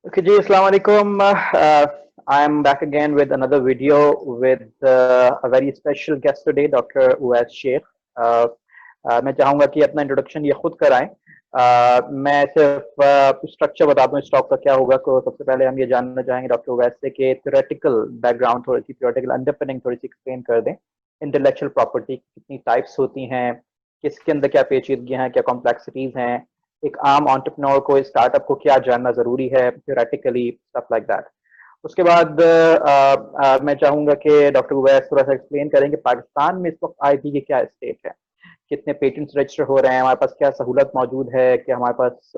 Okay, ji, Assalamu alaikum. I am back again with another video with a very special guest today, Dr. Uwais Sheikh. मैं चाहूंगा कि अपना introduction ये खुद कराएं। मैं सिर्फ स्ट्रक्चर बता दूं स्टॉक का क्या होगा। तो सबसे पहले हम ये जानना चाहेंगे डॉक्टर उवैस से कि थ्योरेटिकल बैकग्राउंड थोड़ी सी, थ्योरेटिकल अंडरपिनिंग थोड़ी सी एक्सप्लेन कर दें। इंटेलेक्चुअल प्रॉपर्टी कितनी टाइप्स होती हैं, किसके अंदर क्या पेचीदगियां हैं, क्या कॉम्प्लेक्सिटीज हैं, एक आम एंटरप्रेन्योर को, स्टार्टअप को क्या जानना जरूरी है थ्योरेटिकली, स्टफ लाइक दैट। उसके बाद मैं चाहूंगा कि डॉक्टर उवैस थोड़ा सा एक्सप्लेन करें कि पाकिस्तान में इस वक्त आईपी की क्या स्टेट है, कितने पेटेंट्स रजिस्टर हो रहे हैं, हमारे पास क्या सहूलत मौजूद है, कि हमारे पास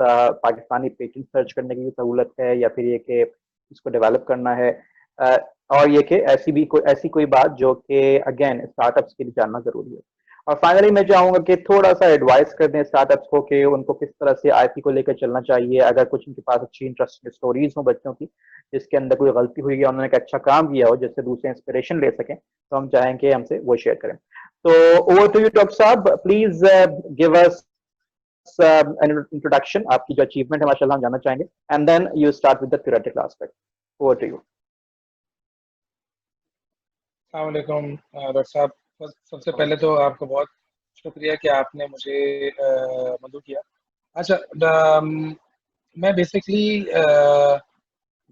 पाकिस्तानी पेटेंट सर्च करने की भी सहूलत है, या फिर ये कि इसको डेवलप करना है, अ, और ये कि ऐसी कोई बात जो कि अगेन स्टार्टअप्स के लिए जानना जरूरी है। और फाइनली मैं चाहूंगा कि थोड़ा सा एडवाइस कर दें स्टार्टअप्स को कि उनको किस तरह से आईपी को लेकर चलना चाहिए, अगर कुछ उनके पास अच्छी इंटरेस्टिंग स्टोरीज हो बच्चों की जिसके अंदर कोई गलती हुई है, उन्होंने एक अच्छा काम किया हो जिससे दूसरे इंस्पिरेशन ले सकें, तो हम चाहेंगे हमसे वो शेयर करें। So over to you, Dr. Saab. Please give us an introduction. आपकी जो achievement है माशाल्लाह हम जानना चाहेंगे, and then you start with the theoretical aspect. Over to you. अस्सलाम वालेकुम डॉक्टर साहब। सबसे पहले तो आपको बहुत शुक्रिया कि आपने मुझे मदद किया। अच्छा, मैं बेसिकली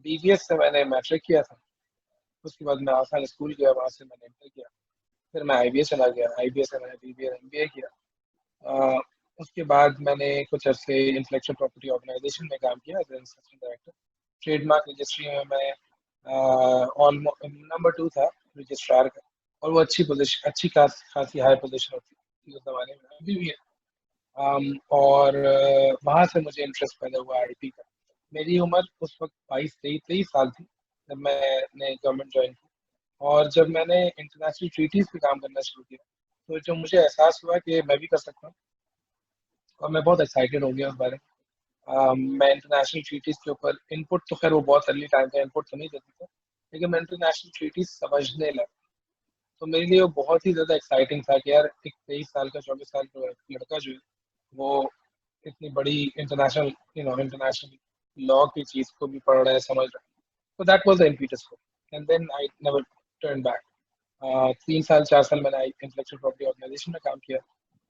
बीबीएस से मैंने मैट्रिक किया था। उसके बाद मैं आसान स्कूल गया, वहाँ से मैंने इंटर किया, फिर मैं आईबीएस चला गया, आईबीएस से मैंने बीबीए एमबीए किया। उसके बाद मैंने कुछ अर्से इंटेलेक्चुअल प्रॉपर्टी ऑर्गेनाइजेशन में काम किया as assistant director. Trademark registry में मैं ऑलमोस्ट नंबर 2 था रजिस्ट्रार का, और वो अच्छी खासी हाई पोजीशन होती थी उस जमाने में, अभी भी है। और वहाँ से मुझे इंटरेस्ट पैदा हुआ आईपी का। मेरी उम्र उस वक्त 22-23 साल थी जब मैंने गवर्नमेंट ज्वाइन की, और जब मैंने इंटरनेशनल ट्रीटीज़ पे काम करना शुरू किया तो जो मुझे एहसास हुआ कि मैं भी कर सकता हूँ, और मैं बहुत एक्साइटेड हो गया उस बारे में। मैं इंटरनेशनल ट्रीटीज़ के ऊपर इनपुट, तो खैर वो बहुत अर्ली टाइम पे इनपुट तो नहीं देती था, लेकिन मैं इंटरनेशनल ट्रीटीज़ समझने लगा। तो मेरे लिए वो बहुत ही ज़्यादा एक्साइटिंग था कि यार एक 23 साल का 24 साल का लड़का जो है वो इतनी बड़ी इंटरनेशनल लॉ की चीज़ को भी पढ़ रहा है, समझ रहा है। तो that was the impetus for, and then I never turn back. 3 साल 4 साल मैंने इंटेलेक्चुअल प्रॉपर्टी ऑर्गेनाइजेशन में काम किया।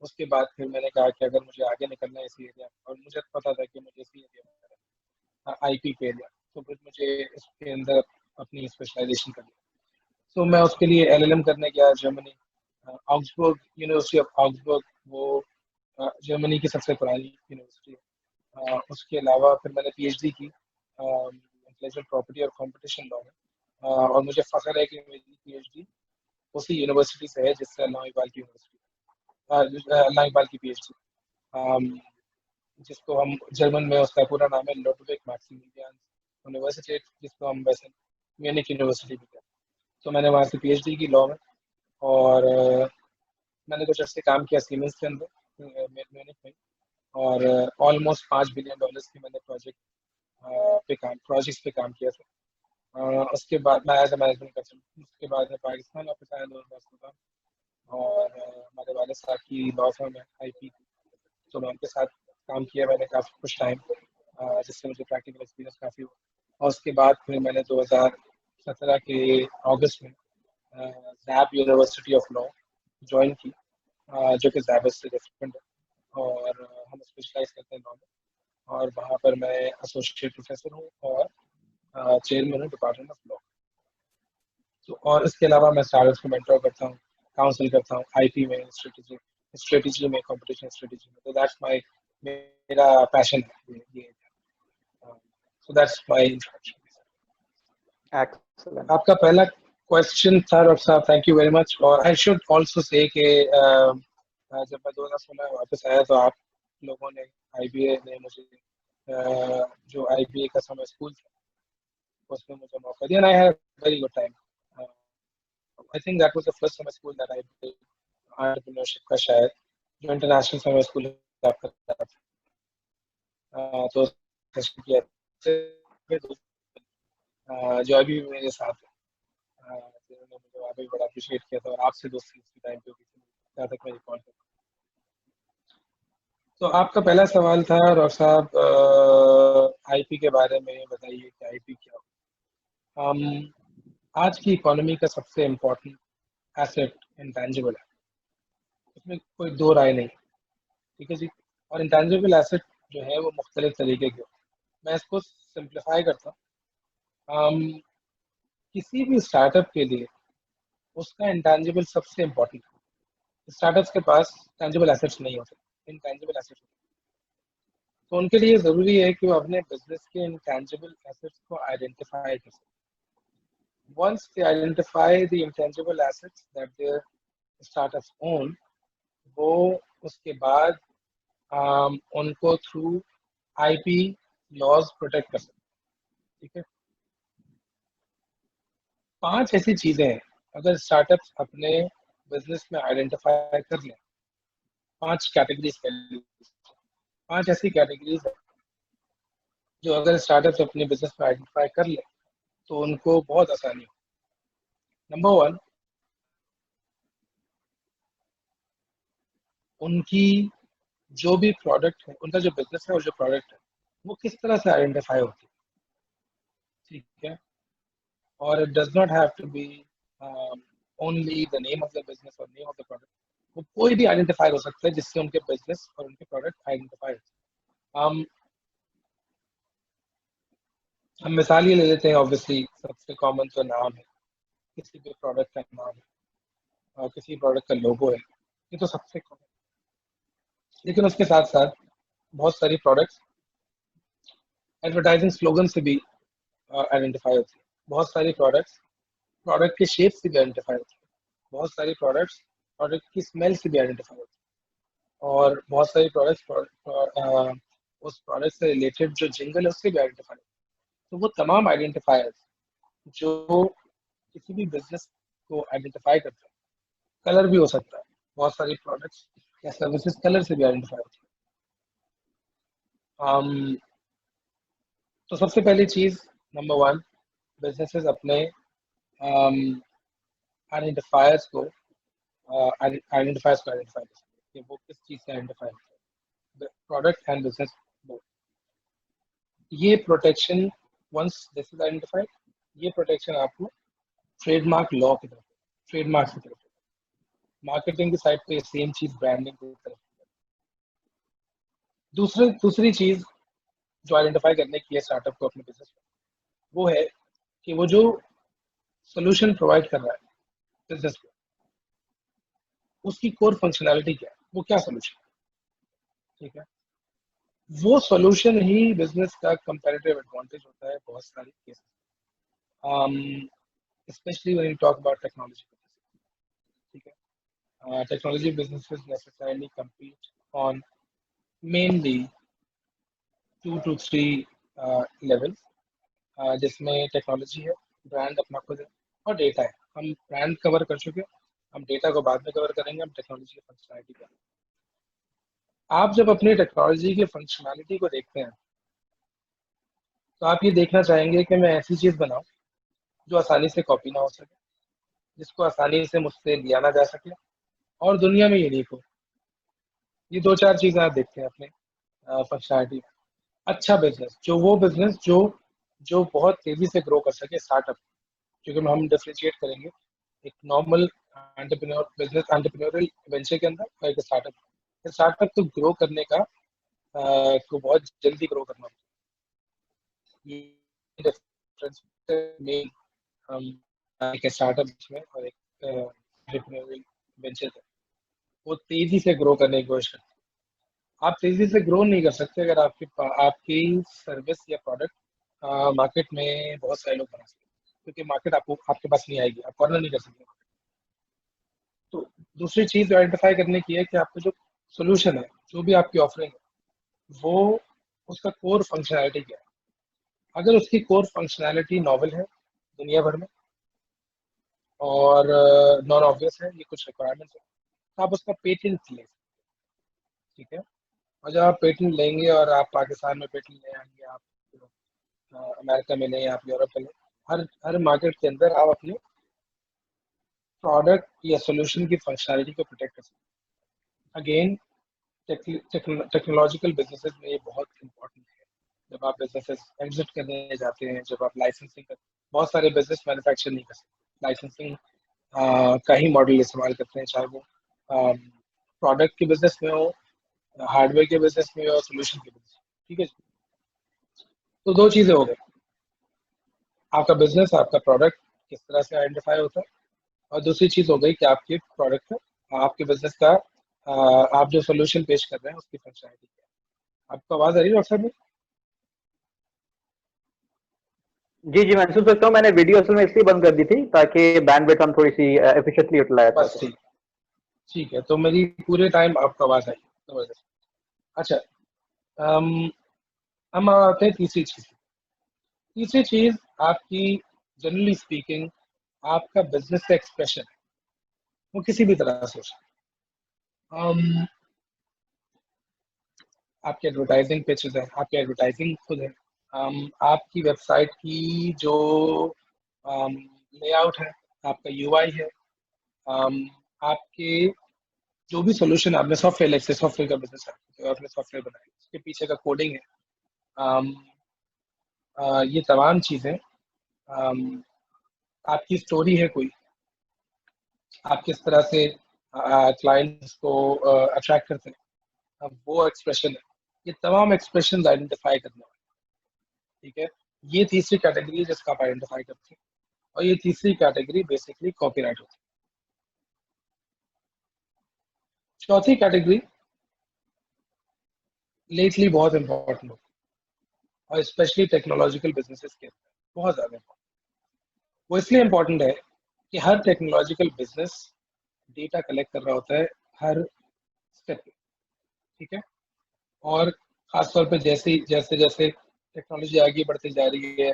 उसके बाद फिर मैंने कहा कि अगर मुझे आगे निकलना है इसी एरिया में, और मुझे पता था कि मुझे इसी एरिया में आईपी के एरिया, तो फिर मुझे इसके अंदर अपनी स्पेशलाइजेशन करनी। तो मैं उसके लिए एलएलएम करने गया जर्मनी, आउग्सबर्ग, यूनिवर्सिटी ऑफ आउग्सबर्ग। वो जर्मनी की सबसे पुरानी यूनिवर्सिटी है। उसके अलावा फिर मैंने पीएचडी की इंटेलेक्चुअल प्रॉपर्टी और कंपटीशन लॉ में, और मुझे फख्र है कि मेरी पीएचडी उसी यूनिवर्सिटी से है जिससे अल्लामा इकबाल की यूनिवर्सिटी, अल्लामा इकबाल की पीएचडी, जिसको हम जर्मन में उसका पूरा नाम है लुडविग मैक्सिमिलियान यूनिवर्सिटी, जिसको हम वैसे म्यूनिख यूनिवर्सिटी भी कहते हैं। तो मैंने वहाँ से पीएचडी की लॉ में, और मैंने कुछ अर्से काम किया सीमेंस के अंदर म्यूनिख में, और ऑलमोस्ट $5 बिलियन की मैंने प्रोजेक्ट्स पे काम किया था। उसके बाद मैं एज ए मैनेजमेंट कंसल्टेंट, उसके बाद मैं पाकिस्तान वापस आया 2017, और हमारे वाले साहब की लॉ फर्म है आईपी, तो मैं उनके साथ काम किया मैंने काफ़ी कुछ टाइम, जिससे मुझे प्रैक्टिकल एक्सपीरियंस काफ़ी हुआ। और उसके बाद फिर मैंने 2017 के अगस्त में जैब यूनिवर्सिटी ऑफ लॉ ज्वाइन की, जो कि जैब से डिफरेंट है, और हम स्पेशलाइज करते हैं लॉ में। और वहाँ पर मैं एसोसिएट प्रोफेसर हूँ और चेयरमैन हूँ डिपार्टमेंट ऑफ लॉ। तो और इसके अलावा मैं स्टार्टअप्स को मेंटर करता हूँ, काउंसिल करता हूँ आईपी में, स्ट्रेटेजी में, कंपटीशन स्ट्रेटेजी में। तो दैट्स माय, मेरा पैशन है ये। So that's my introduction. Excellent. आपका पहला क्वेश्चन था डॉक्टर साहब, थैंक यू वेरी मच। और आई शुड आल्सो से कि जब मैं 2016 वापस आया तो आप लोगों ने, आईबीए ने मुझे जो आईबीए का समर स्कूल था उसमें मुझे मौका दिया, and I had very good time. I think that was the first summer school that I did entrepreneurship का, शायद जो इंटरनेशनल समर स्कूल आपका था। तो सेशन किया जो अभी भी मेरे साथ है, जिन्होंने मुझे वहाँ पे बड़ा अप्रिशिएट किया था, और आपसे दोस्ती उसी टाइम पे हुई थी, जहाँ तक मैं रिकॉर्ड करता तो आपका पहला सवाल था रॉक साहब, आईपी के बारे में बताइए कि आईपी क्या हो। आज की इकोनॉमी का सबसे इम्पोर्टेंट एसेट इंटेंजिबल है, इसमें कोई दो राय नहीं। ठीक है जी। और इंटेंजिबल एसेट जो है वो मुख्तलिफ तरीके के होते हैं। मैं इसको सिंप्लीफाई करता हूँ। किसी भी स्टार्टअप के लिए उसका इंटेंजिबल सबसे इम्पोर्टेंट है। स्टार्टअप्स के पास टेंजिबल एसेट्स नहीं होते, इंटेंजिबल एसेट्स। तो उनके लिए ज़रूरी है कि वो अपने बिजनेस के इंटेंजिबल एसेट्स को आइडेंटिफाई कर सकें। Once they identify the intangible assets that their startups own, वो उसके बाद उनको थ्रू आईपी लॉज प्रोटेक्ट कर सकते हैं। ठीक है। 5 ऐसी चीजें हैं अगर स्टार्टअप्स अपने बिजनेस में आइडेंटिफाई कर लें। 5 कैटेगरीज कर ली, 5 ऐसी कैटेगरीज है जो अगर स्टार्टअप्स अपने बिजनेस में आइडेंटिफाई कर लें तो उनको बहुत आसानी हो। नंबर 1, उनकी जो भी प्रोडक्ट है, उनका जो बिजनेस है और जो प्रोडक्ट है वो किस तरह से आइडेंटिफाई होती है। ठीक है। और it does not have to be only the name of the business or name of the product. वो कोई भी आइडेंटिफाई हो सकता है जिससे उनके बिजनेस और उनके प्रोडक्ट आइडेंटिफाई हो। हम मिसाल ये ले लेते हैं, ऑब्वियसली सबसे कॉमन तो नाम है, किसी भी प्रोडक्ट का नाम है और किसी प्रोडक्ट का लोगो है, ये तो सबसे कॉमन। लेकिन उसके साथ साथ बहुत सारी प्रोडक्ट्स एडवर्टाइजिंग स्लोगन से भी आइडेंटिफाई होती है। बहुत सारी प्रोडक्ट्स प्रोडक्ट के शेप से भी आइडेंटिफाई होती है। बहुत सारी प्रोडक्ट्स प्रोडक्ट की स्मेल से भी आइडेंटिफाई होती है। और बहुत सारी प्रोडक्ट्स उस प्रोडक्ट से रिलेटेड जो जिंगल है उससे भी आइडेंटिफाई होती है। तो वो तमाम आइडेंटिफायर्स जो किसी भी बिजनेस को आइडेंटिफाई करते हैं, कलर भी हो सकता है। बहुत सारी प्रोडक्ट्स या सर्विसेज कलर से भी आइडेंटिफाई होती है। तो सबसे पहली चीज, नंबर 1, बिजनेसेस अपने आइडेंटिफायर्स को आइडेंटिफाई कर सकते हैं कि वो किस चीज से आइडेंटिफाई करते हैं, प्रोडक्ट एंड बिजनेस। ये protection, once this is identified, ये प्रोटेक्शन आपको ट्रेडमार्क लॉ की तरफ, ट्रेडमार्क की तरफ, मार्केटिंग की साइड पे सेम चीज ब्रांडिंग की तरफ। दूसरी चीज जो आइडेंटिफाई करने की है स्टार्टअप को अपने बिजनेस में, वो है कि वो जो सोल्यूशन प्रोवाइड कर रहा है बिजनेस को, उसकी कोर फंक्शनैलिटी क्या है, वो क्या सोल्यूशन। ठीक है। वो सोल्यूशन ही बिजनेस का कंपैरेटिव एडवांटेज होता है बहुत सारे cases, specially when you talk about technology. ठीक है। Technology businesses necessarily compete on mainly 2 to 3 levels, जिसमें टेक्नोलॉजी है, ब्रांड अपना खुद है और डेटा है। हम ब्रांड कवर कर चुके हैं, हम डेटा को बाद में कवर करेंगे, हम टेक्नोलॉजी की फंक्शनैलिटी का। आप जब अपनी टेक्नोलॉजी की फंक्शनैलिटी को देखते हैं तो आप ये देखना चाहेंगे कि मैं ऐसी चीज़ बनाऊं जो आसानी से कॉपी ना हो सके, जिसको आसानी से मुझसे लिया ना जा सके और दुनिया में यूनिक हो। ये 2-4 चीज़ें आप देखते हैं अपने फंक्शनैलिटी में। अच्छा बिजनेस, जो वो बिजनेस जो बहुत तेजी से ग्रो कर सके, स्टार्टअप, क्योंकि हम डिफरेंशिएट करेंगे एक normal entrepreneur business, entrepreneurial venture के अंदर और एक स्टार्टअप। स्टार्टअप तो ग्रो करने का को बहुत जल्दी ग्रो करना होता है। ये डिफरेंस में हम एक स्टार्टअप में और एक एंटरप्रेन्योरल वेंचर है, वो तेजी से ग्रो करने की कोशिश करते हैं। आप तेजी से ग्रो नहीं कर सकते अगर आपकी सर्विस या प्रोडक्ट मार्केट में बहुत सारे लोग बना सकते हैं, क्योंकि मार्केट आपको आपके पास नहीं आएगी, आप कॉर्नर नहीं कर सकते। तो दूसरी चीज आइडेंटिफाई करने की है कि आपका जो सोल्यूशन है, जो भी आपकी ऑफरिंग है, वो उसका कोर फंक्शनैलिटी क्या है। अगर उसकी कोर फंक्शनैलिटी नॉवल है दुनिया भर में और नॉन ऑब्वियस है, ये कुछ रिक्वायरमेंट्स है, तो आप उसका पेटेंट ले सकते हैं। ठीक है। और जब आप पेटेंट लेंगे और आप पाकिस्तान में पेटेंट ले आएंगे, आप अमेरिका में लें, आप यूरोप में लें, हर हर मार्केट के अंदर आप अपने प्रोडक्ट या सोल्यूशन की फंक्शनैलिटी को प्रोटेक्ट कर सकते हैं। अगेन, टेक्नोलॉजिकल बिजनेसेस में ये बहुत इंपॉर्टेंट है। जब आप बिजनेसेस एग्जिट करने जाते हैं, जब आप लाइसेंसिंग कर, बहुत सारे बिजनेस मैन्युफैक्चर नहीं कर सकते, लाइसेंसिंग का ही मॉडल इस्तेमाल करते हैं, चाहे वो प्रोडक्ट के बिजनेस में हो, हार्डवेयर के बिजनेस में हो, सोल्यूशन के बिजनेस। ठीक है जी। तो दो चीजें हो गई, आपका बिजनेस, आपका प्रोडक्ट किस तरह से आइडेंटिफाई होता है, और दूसरी चीज हो गई कि आपके प्रोडक्ट का, आपके बिजनेस का आप जो सोल्यूशन पेश कर रहे हैं उसकी फंक्शनैलिटी क्या है। आपको आवाज आ रही है डॉक्टर साहब? जी जी, मैं महसूस करता हूँ। मैंने वीडियो असल में इसलिए बंद कर दी थी ताकि बैंडविड्थ हम थोड़ी सी एफिशिएंटली यूटिलाइज कर बस सकें। ठीक, ठीक है। तो मेरी पूरे टाइम आपको आवाज आई, जबरदस्त। अच्छा, अम, हम आते हैं तीसरी चीज। तीसरी चीज आपकी, जनरली स्पीकिंग, आपका बिजनेस का एक्सप्रेशन है, वो किसी भी तरह से हो सकता है। आपके एडवर्टाइजिंग पिचेस है, आपके एडवर्टाइजिंग खुद है, आपकी वेबसाइट की जो लेआउट है, आपका यूआई है, आपके जो भी सोल्यूशन, आपने सॉफ्टवेयर, लेक्स से सॉफ्टवेयर का बिजनेस है तो आपने सॉफ्टवेयर बनाया, उसके पीछे का कोडिंग है, अम, ये तमाम चीज़ें, अम, आपकी स्टोरी है कोई, आप किस तरह से क्लाइंट्स को अट्रैक्ट करते हैं, अब वो एक्सप्रेशन है, ये तमाम एक्सप्रेशन आइडेंटिफाई करना है। ठीक है, ये तीसरी कैटेगरी है जिसका आप आइडेंटिफाई करते हैं, और ये तीसरी कैटेगरी बेसिकली कॉपीराइट होती है। चौथी कैटेगरी लेटली बहुत इंपॉर्टेंट होती है, और स्पेशली टेक्नोलॉजिकल बिजनेसेस के अंदर बहुत ज़्यादा important। वो इसलिए इम्पोर्टेंट है कि हर टेक्नोलॉजिकल बिजनेस डेटा कलेक्ट कर रहा होता है हर स्टेप पे। ठीक है, और खासतौर पे जैसे जैसे जैसे टेक्नोलॉजी आगे बढ़ती जा रही है,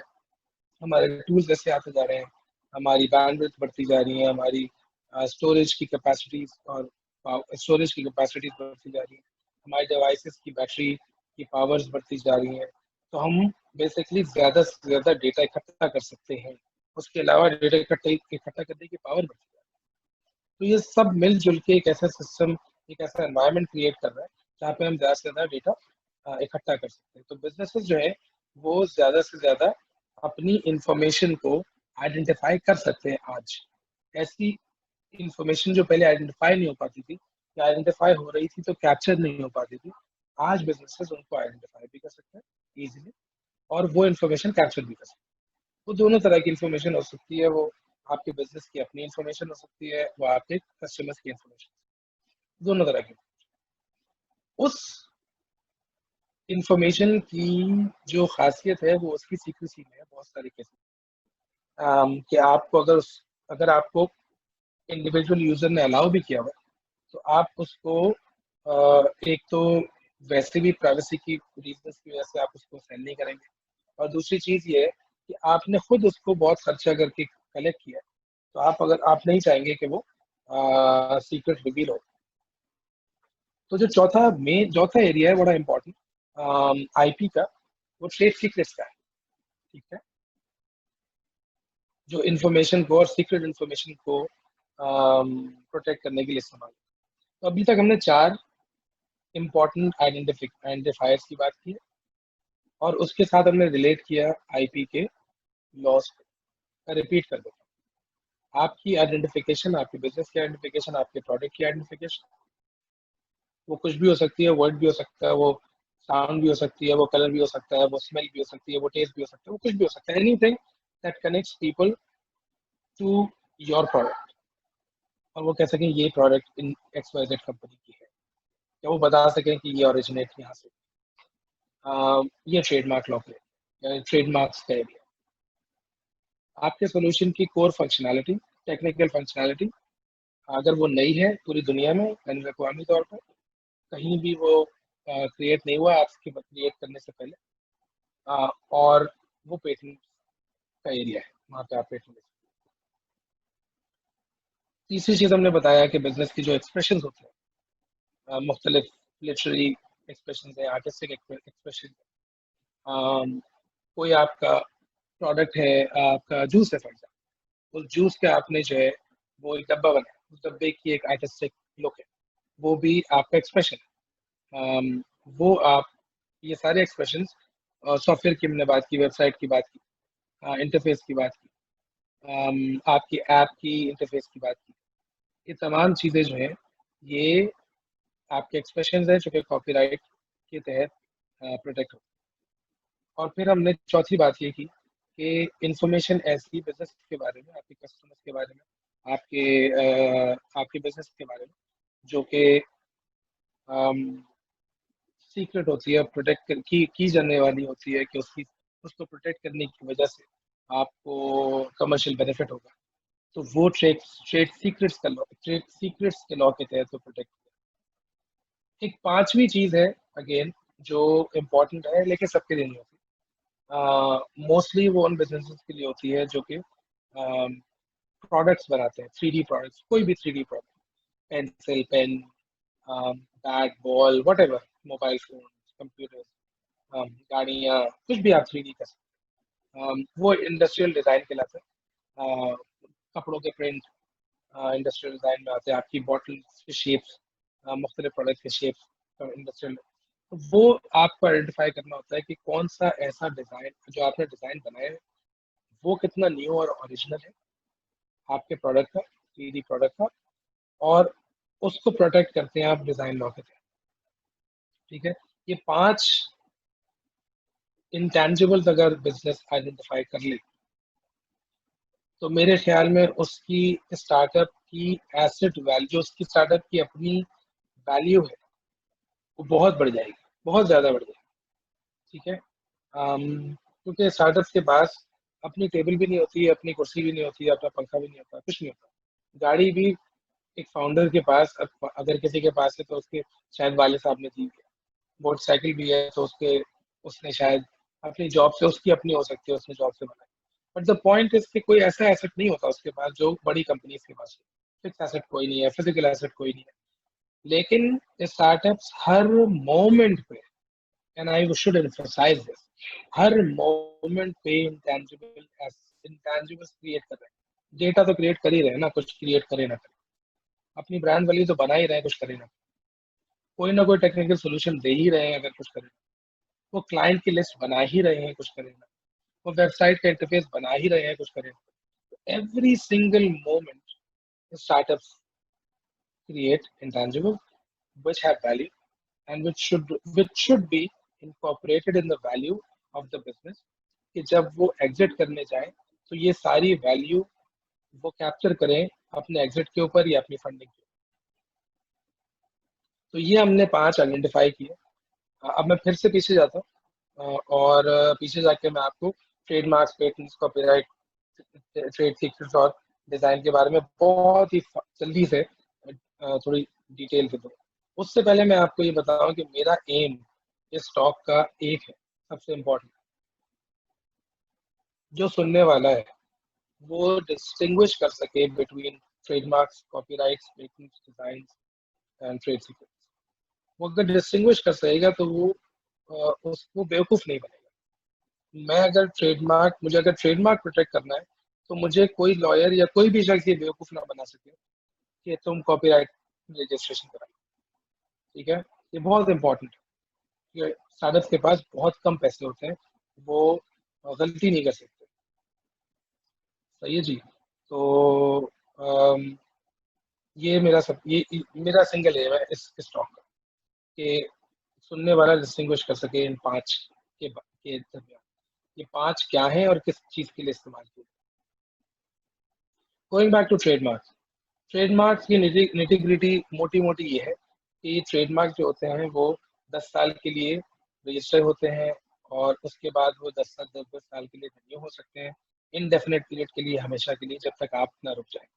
हमारे टूल्स जैसे आते जा रहे हैं, हमारी बैंडविड्थ बढ़ती जा रही है, हमारी स्टोरेज की कैपेसिटीज और स्टोरेज की कैपेसिटीज बढ़ती जा रही है, हमारी डिवाइसेस की बैटरी की पावर्स बढ़ती जा रही हैं, तो हम बेसिकली ज़्यादा से ज़्यादा डेटा इकट्ठा कर सकते हैं। उसके अलावा डेटा इकट्ठा इकट्ठा करने की पावर बढ़ती है। तो ये सब मिलजुल के एक ऐसा सिस्टम, एक ऐसा एनवायरनमेंट क्रिएट कर रहा है जहाँ पे हम ज़्यादा से ज़्यादा डेटा इकट्ठा कर सकते हैं। तो बिजनेसेस जो है वो ज़्यादा से ज़्यादा अपनी इंफॉर्मेशन को आइडेंटिफाई कर सकते हैं आज। ऐसी इंफॉर्मेशन जो पहले आइडेंटिफाई नहीं हो पाती थी, या आइडेंटिफाई हो रही थी तो कैप्चर नहीं हो पाती थी, आज बिजनेसेस उनको आइडेंटिफाई भी कर सकते हैं इजीली, और वो इंफॉर्मेशन कैप्चर भी कर सकते हैं। वो दोनों तरह की इंफॉर्मेशन हो सकती है, वो आपके बिजनेस की अपनी इंफॉर्मेशन हो सकती है, वो आपके कस्टमर्स की इंफॉर्मेशन, दोनों तरह की। उस इंफॉर्मेशन की जो खासियत है वो उसकी सीक्रेसी में है बहुत सारे केसेस, कि आपको अगर आपको इंडिविजुअल यूजर ने अलाउ भी किया हुआ तो आप उसको एक तो वैसे भी प्राइवेसी की रीजंस की वजह से आप उसको सेंड नहीं करेंगे, और दूसरी चीज ये है कि आपने खुद उसको बहुत खर्चा करके कलेक्ट किया है, तो आप नहीं चाहेंगे कि वो सीक्रेट रिवील हो। तो जो चौथा एरिया है बड़ा इंपॉर्टेंट आईपी का, वो ट्रेड सीक्रेट्स का है। ठीक है, जो इन्फॉर्मेशन को और सीक्रेट इन्फॉर्मेशन को प्रोटेक्ट करने के लिए इस्तेमाल। तो अभी तक हमने चार इंपॉर्टेंट आइडेंटिफायर्स की बात की है, और उसके साथ हमने रिलेट किया आईपी के लॉस का। रिपीट कर देता हूँ, आपकी आइडेंटिफिकेशन, आपके बिजनेस की आइडेंटिफिकेशन, आपके प्रोडक्ट की आइडेंटिफिकेशन, वो कुछ भी हो सकती है, वर्ड भी हो सकता है, वो साउंड भी हो सकती है, वो कलर भी हो सकता है, वो स्मेल भी हो सकती है, वो टेस्ट भी हो सकता है, वो कुछ भी हो सकता है, anything that connects people to your product, और वो कह सकें ये प्रोडक्ट इन XYZ कंपनी की है, या वो बता सकें कि ये ओरिजिनेट यहाँ से। ये ट्रेडमार्क लॉ के ट्रेडमार्क्स का एरिया। आपके सोल्यूशन की कोर फंक्शनैलिटी, टेक्निकल फंक्शनैलिटी, अगर वो नई है पूरी दुनिया में बैनुल अक़वामी तौर पर, कहीं भी वो क्रिएट नहीं हुआ आपके क्रिएट करने से पहले, और वो पेटेंट का एरिया है, वहाँ पे आप पेटेंट। तीसरी चीज़ हमने बताया कि बिजनेस की जो एक्सप्रेशन होते हैं, मुख्तलिफ लिटरेरी एक्सप्रेशन है, आर्टिस्टिक एक्सप्रेशन, कोई आपका प्रोडक्ट है, आपका जूस है फॉर एग्जाम्पल, उस जूस के आपने जो है वो एक डब्बा बनाया, उस डब्बे की एक आर्टिस्टिक लुक है, वो भी आपका एक्सप्रेशन है। वो आप ये सारे एक्सप्रेशंस, सॉफ्टवेयर की हमने बात की, वेबसाइट की बात की, इंटरफेस की बात की, आपकी ऐप की इंटरफेस की बात की, ये तमाम चीज़ें जो हैं ये आपके एक्सप्रेशंस हैं जो कि कॉपीराइट के तहत प्रोटेक्ट हो। और फिर हमने चौथी बात ये की कि इंफॉर्मेशन ऐसी बिजनेस के बारे में, आपके कस्टमर्स के बारे में, आपके बिजनेस के बारे में जो कि सीक्रेट होती है, प्रोटेक्ट की जाने वाली होती है, कि उसको प्रोटेक्ट करने की वजह से आपको कमर्शियल बेनिफिट होगा, तो वो ट्रेड सीक्रेट्स के लॉ के तहत वो प्रोटेक्ट। एक पांचवी चीज है अगेन जो इम्पोर्टेंट है लेकिन सबके लिए नहीं होती, मोस्टली वो उन बिजनेसेस के लिए होती है जो कि प्रोडक्ट्स बनाते हैं, 3D प्रोडक्ट्स, कोई भी 3D product, pencil, pen, bat, ball, वट, मोबाइल फोन, कंप्यूटर, गाड़ियाँ, कुछ भी आप 3D कर सकते हैं। वो इंडस्ट्रियल डिज़ाइन कहलाता है। कपड़ों के प्रिंट इंडस्ट्रियल डिज़ाइन में आते हैं, आपकी बॉटल्स के शेप्स, मुख्तलिफ प्रोडक्ट के शेप्स इंडस्ट्रियल, तो वो आपको आइडेंटिफाई करना होता है कि कौन सा ऐसा डिज़ाइन जो आपने डिज़ाइन बनाया है वो कितना न्यू और ओरिजिनल है आपके प्रोडक्ट का, 3D प्रोडक्ट का, और उसको प्रोटेक्ट करते हैं आप डिज़ाइन लॉ के तहत। ठीक है, ये 5 इंटेंजिबल्स अगर बिजनेस आइडेंटिफाई कर ले तो मेरे ख्याल में उसकी स्टार्टअप की एसेट वैल्यू, जो उसकी स्टार्टअप की अपनी वैल्यू है, वो बहुत बढ़ जाएगी, बहुत ज़्यादा बढ़ जाएगी। ठीक है, क्योंकि स्टार्टअप के पास अपनी टेबल भी नहीं होती है, अपनी कुर्सी भी नहीं होती है, अपना पंखा भी नहीं होता, कुछ नहीं होता। गाड़ी भी एक फाउंडर के पास, अगर किसी के पास है तो उसके शायद वाले साहब ने दी है। मोटरसाइकिल भी है तो उसने शायद अपनी जॉब से, उसकी अपनी हो सकती है, उसने जॉब से बनाई। बट द पॉइंट इज कि कोई ऐसा एसेट नहीं होता उसके पास जो बड़ी कंपनीज के पास है। फिक्स एसेट कोई नहीं है, फिजिकल एसेट कोई नहीं है, लेकिन स्टार्टअप्स हर मोमेंट पे, and I should emphasise this, हर मोमेंट पे इंटेंजिबल्स क्रिएट कर रहे हैं। डेटा तो क्रिएट कर ही रहे हैं ना, कुछ क्रिएट करे ना करे, अपनी ब्रांड वैल्यू तो बना ही रहे हैं, कुछ करे ना, कोई ना कोई टेक्निकल सोल्यूशन दे ही रहे हैं, अगर कुछ करें, वो क्लाइंट की लिस्ट बना ही रहे हैं, कुछ करें ना, वो वेबसाइट का इंटरफेस बना ही रहे हैं, कुछ करें। Every single moment startups create intangible which have value and which should be incorporated in the value of the business, कि जब वो एग्जिट करने जाए तो ये सारी वैल्यू वो कैप्चर करें अपने एग्जिट के ऊपर या अपनी फंडिंग के ऊपर। तो ये हमने 5 आइडेंटिफाई किए। अब मैं फिर से पीछे जाता हूँ, और पीछे जाके मैं आपको trademarks, patents, copyright, trade secrets और डिज़ाइन के बारे में बहुत ही जल्दी से थोड़ी डिटेल के दूँ। उससे पहले मैं आपको ये बताऊँ कि मेरा एम इस टॉक का एक है, सबसे इम्पोर्टेंट, जो सुनने वाला है वो डिस्टिंग्विश कर सके between trademarks, copyrights, patents, designs and trade secrets. वो अगर डिस्टिंग्विश कर सकेगा तो वो उसको बेवकूफ़ नहीं बनेगा। मुझे अगर ट्रेडमार्क प्रोटेक्ट करना है तो मुझे कोई लॉयर या कोई भी शख्स ये बेवकूफ़ ना बना सके कि तुम कॉपीराइट रजिस्ट्रेशन कराओ। ठीक है, ये बहुत इंपॉर्टेंट है कि स्टार्टअप के पास बहुत कम पैसे होते हैं, वो गलती नहीं कर सकते। सही है जी। तो ये मेरा सिंगल एम है इस टॉक का, कि सुनने वाला डिस्टिंग्विश कर सके इन 5 के दरमियान, ये 5 क्या हैं और किस चीज़ के लिए इस्तेमाल किए। गोइंग बैक टू ट्रेडमार्क्स की निटी-ग्रिटी मोटी-मोटी ये है कि ट्रेडमार्क जो होते हैं वो 10 साल के लिए रजिस्टर होते हैं, और उसके बाद वो 10-10 साल के लिए रिन्यू हो सकते हैं, इनडेफिनिट पीरियड के लिए, हमेशा के लिए, जब तक आप ना रुक जाएँ।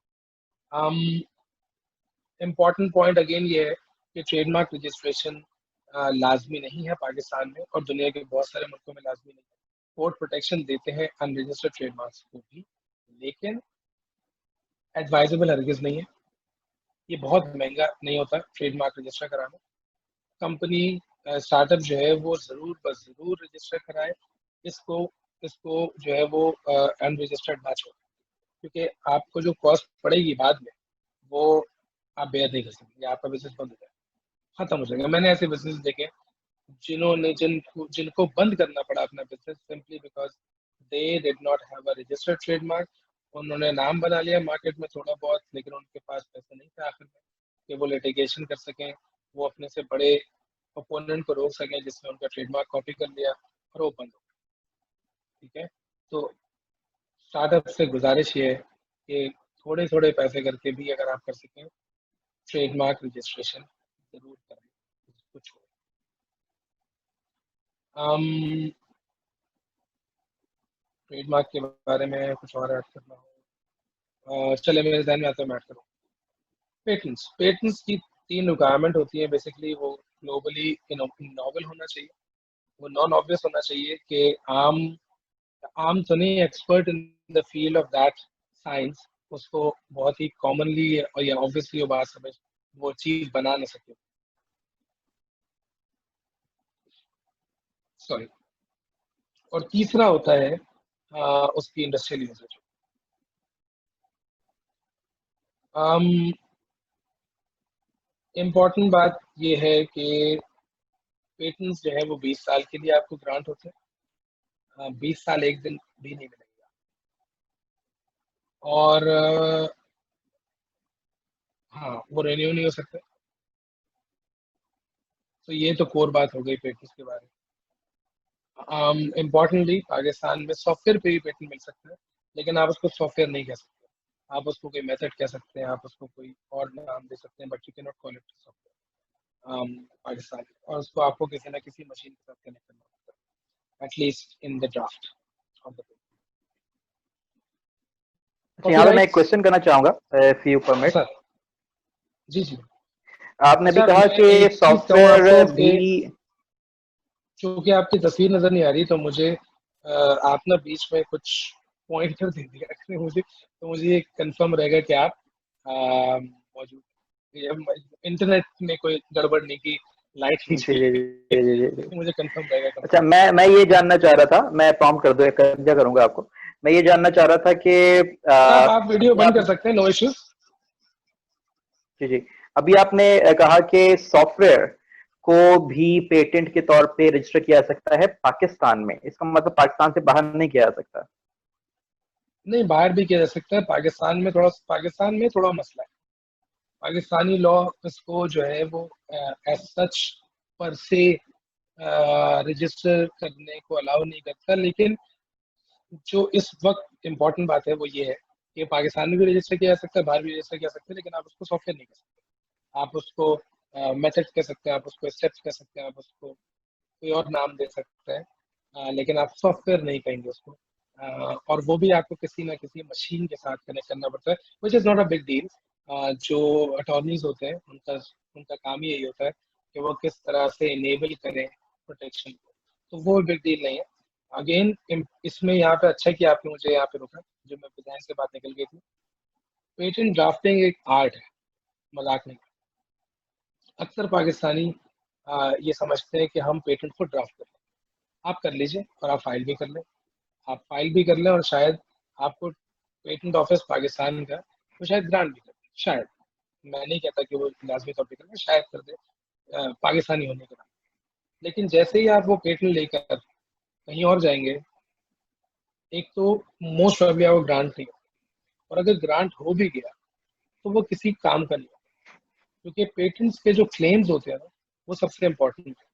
इम्पॉर्टेंट पॉइंट अगेन ये है कि ट्रेडमार्क रजिस्ट्रेशन लाज़मी नहीं है पाकिस्तान में, और दुनिया के बहुत सारे मुल्कों में लाज़मी नहीं है। कोर्ट प्रोटेक्शन देते हैं अनरजिस्टर्ड ट्रेडमार्क्स को भी, लेकिन एडवाइजेबल हरगिज़ नहीं है। ये बहुत महंगा नहीं होता ट्रेडमार्क रजिस्टर कराना। कंपनी स्टार्टअप जो है वो ज़रूर बस ज़रूर रजिस्टर कराए, इसको इसको जो है वो अनरजिस्टर्ड ना छोड़े, क्योंकि आपको जो कॉस्ट पड़ेगी बाद में वो आप बेयर नहीं कर सकेंगे, आपका बिजनेस बंद हो जाएगा। खत्म हो जाएगा। मैंने ऐसे बिजनेस देखे जिनको बंद करना पड़ा अपना business simply because they did not have a registered trademark. उन्होंने नाम बना लिया मार्केट में थोड़ा बहुत, लेकिन उनके पास पैसे नहीं थे आखिर में कि वो लिटिगेशन कर सकें, वो अपने से बड़े ओपोनेंट को रोक सकें जिसने उनका ट्रेडमार्क कॉपी कर लिया, और वो बंद हो गया। ठीक है, तो स्टार्टअप से गुजारिश ये है कि थोड़े थोड़े पैसे करके भी अगर आप कर सकें ट्रेडमार्क रजिस्ट्रेशन जरूर करें, कुछ हो। ट्रेडमार्क के बारे में कुछ और ऐड करना हो, चले मेरे ध्यान में आता है, मैं ऐड करूँ। पेटेंट्स पेटेंट्स की 3 रिक्वायरमेंट होती है बेसिकली। वो ग्लोबली नॉवल होना चाहिए, वो नॉन ऑब्वियस होना चाहिए कि आम आम तो नहीं, expert in the field of that science उसको बहुत ही कॉमनली और या ऑब्वियसली वो बात समझ वो चीज बना ना सके। सॉरी। और तीसरा होता है उसकी इंडस्ट्रियल यूजेज। इम्पॉर्टेंट बात ये है कि पेटेंट्स जो है वो 20 साल के लिए आपको ग्रांट होते हैं, 20 साल एक दिन भी नहीं मिलेगा। और हाँ, वो रेन्यू नहीं हो सकते। तो ये तो कोर बात हो गई पेटेंट्स के बारे में। इम्पोर्टेंटली पाकिस्तान में सॉफ्टवेयर पे भी पेटेंट मिल सकता है, लेकिन आप उसको सॉफ्टवेयर नहीं कह सकते, आप उसको कोई मेथड कह सकते हैं, आप उसको कोई और नाम दे सकते हैं, but you can not call it software Pakistan में। और उसको आपको किसी ना किसी मशीन के साथ कनेक्ट करना होता है, at least in the draft of the. अच्छा, यहाँ पे मैं एक कॉपीराइट्स। क्वेश्चन करना चाहूंगा, इफ यू हाँ परमिट। सर। जी जी। आपने भी अच्छा, कहा मैं कि एक चीज कहूँ सॉफ्टवेयर आपको भी। कि चूंकि आपकी तस्वीर नजर नहीं आ रही, तो मुझे आप ना बीच में कुछ पॉइंटर दे दिया करें मुझे, तो मुझे ये कंफर्म रहेगा कि आप मौजूद इंटरनेट में कोई गड़बड़ नहीं की, लाइट जी नहीं जी गई। जी जी जी जी। तो मुझे कंफर्म रहेगा, अच्छा, कंफर्म मैं ये जानना चाह रहा था, मैं प्रॉम्प्ट कर दूं, क्या करूंगा आपको। मैं ये जानना चाह रहा था कि रहेगा। आप वीडियो अभी बंद आप। कर सकते हैं, नो इश्यूज। जी जी। अभी आपने कहा कि सॉफ्टवेयर को भी पेटेंट के तौर पे रजिस्टर किया जा सकता है पाकिस्तान में, इसका मतलब पाकिस्तान से बाहर नहीं किया जा सकता। नहीं, बाहर भी किया जा सकता है। पाकिस्तान में थोड़ा मसला है। पाकिस्तानी लॉ इसको जो है वो एज सच पर से रजिस्टर करने को अलाउ नहीं करता, लेकिन जो इस वक्त इम्पोर्टेंट बात है वो ये है कि पाकिस्तान में भी रजिस्टर किया जा सकता है, बाहर भी रजिस्टर किया जा सकता है, लेकिन आप उसको सॉफ्टवेयर नहीं कर सकते। आप उसको मेथड कह सकते हैं, आप उसको स्टेप्स कह सकते हैं, आप उसको कोई और नाम दे सकते हैं, लेकिन आप सॉफ्टवेयर नहीं कहेंगे उसको। और वो भी आपको किसी ना किसी मशीन के साथ कनेक्ट करना पड़ता है, which is not a big deal. जो अटॉर्नीज होते हैं उनका उनका काम ही यही होता है कि वो किस तरह से इनेबल करें प्रोटेक्शन को, तो वो बिग डील नहीं है। अगेन इसमें यहाँ पे अच्छा है कि आपने मुझे यहाँ पे रोका, जो मैं ध्यान से बात निकल गई थी। पेटेंट ड्राफ्टिंग एक आर्ट है, मजाक नहीं। अक्सर पाकिस्तानी ये समझते हैं कि हम पेटेंट को ड्राफ्ट कर लें। आप कर लीजिए और आप फाइल भी कर लें, आप फाइल भी कर लें, और शायद आपको पेटेंट ऑफिस पाकिस्तान का वो शायद ग्रांट भी कर दे, शायद। मैं नहीं कहता कि वो लाजमी तौर पर कर दे, शायद कर दे पाकिस्तानी होने के नाते। लेकिन जैसे ही आप वो पेटेंट लेकर कहीं और जाएंगे, एक तो मोस्ट प्रोबेबली आपको ग्रांट नहीं होगा, और अगर ग्रांट हो भी गया तो वो किसी काम का नहीं होगा, क्योंकि पेटेंट्स के जो क्लेम्स होते हैं ना, वो सबसे इम्पोर्टेंट है।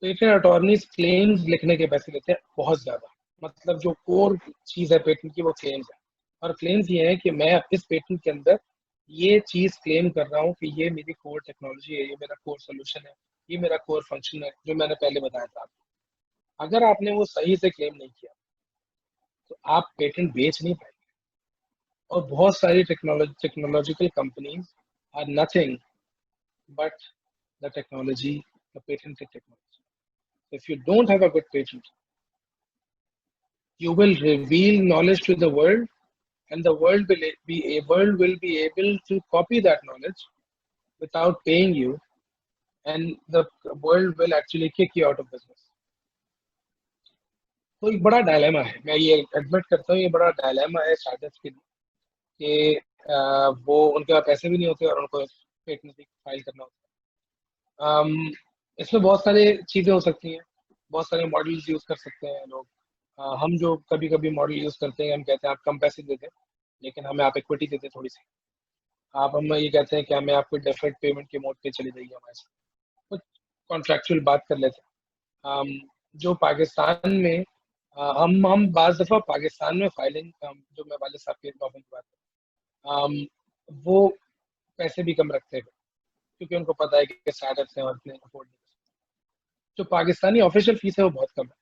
पेटेंट अटॉर्नीज क्लेम्स लिखने के पैसे लेते हैं बहुत ज्यादा। मतलब जो कोर चीज है पेटेंट की वो क्लेम्स है, और क्लेम्स ये है कि मैं इस पेटेंट के अंदर ये चीज क्लेम कर रहा हूँ कि ये मेरी कोर टेक्नोलॉजी है, ये मेरा कोर सोल्यूशन है, ये मेरा कोर फंक्शन है, जो मैंने पहले बताया था आपको। अगर आपने वो सही से क्लेम नहीं किया तो आप पेटेंट बेच नहीं पाएंगे। और बहुत सारी technological companies are nothing but the technology, the patented technology. If you don't have a good patent, you will reveal knowledge to the world, and the world will be able to copy that knowledge without paying you, and the world will actually kick you out of business. तो एक बड़ा dilemma है, मैं ये admit करता हूँ, ये बड़ा डायलेमा है स्टार्टअप्स के लिए कि वो उनके पास पैसे भी नहीं होते और उनको पेटेंट भी फाइल करना होता है। इसमें बहुत सारे चीज़ें हो सकती हैं, बहुत सारे मॉडल्स यूज़ कर सकते हैं लोग। हम जो कभी कभी मॉडल यूज़ करते हैं, हम कहते हैं आप कम पैसे दे दें लेकिन हमें आप इक्विटी दे दें थोड़ी सी। आप हम ये कहते हैं कि हमें आपको डेफर्ड पेमेंट के मोड पे चली जाइए हमारे साथ, कुछ कॉन्ट्रैक्चुअल बात कर लेते हैं। जो पाकिस्तान में हम बाज़ दफ़ा पाकिस्तान में फाइलिंग, जो मैं वाले साहब के प्रॉब्लम की बात कर, वो पैसे भी कम रखते हैं क्योंकि उनको पता है कि स्टार्टअप्स हैं और इतने अफोर्ड नहीं कर सकते। जो पाकिस्तानी ऑफिशियल फीस है वो बहुत कम है,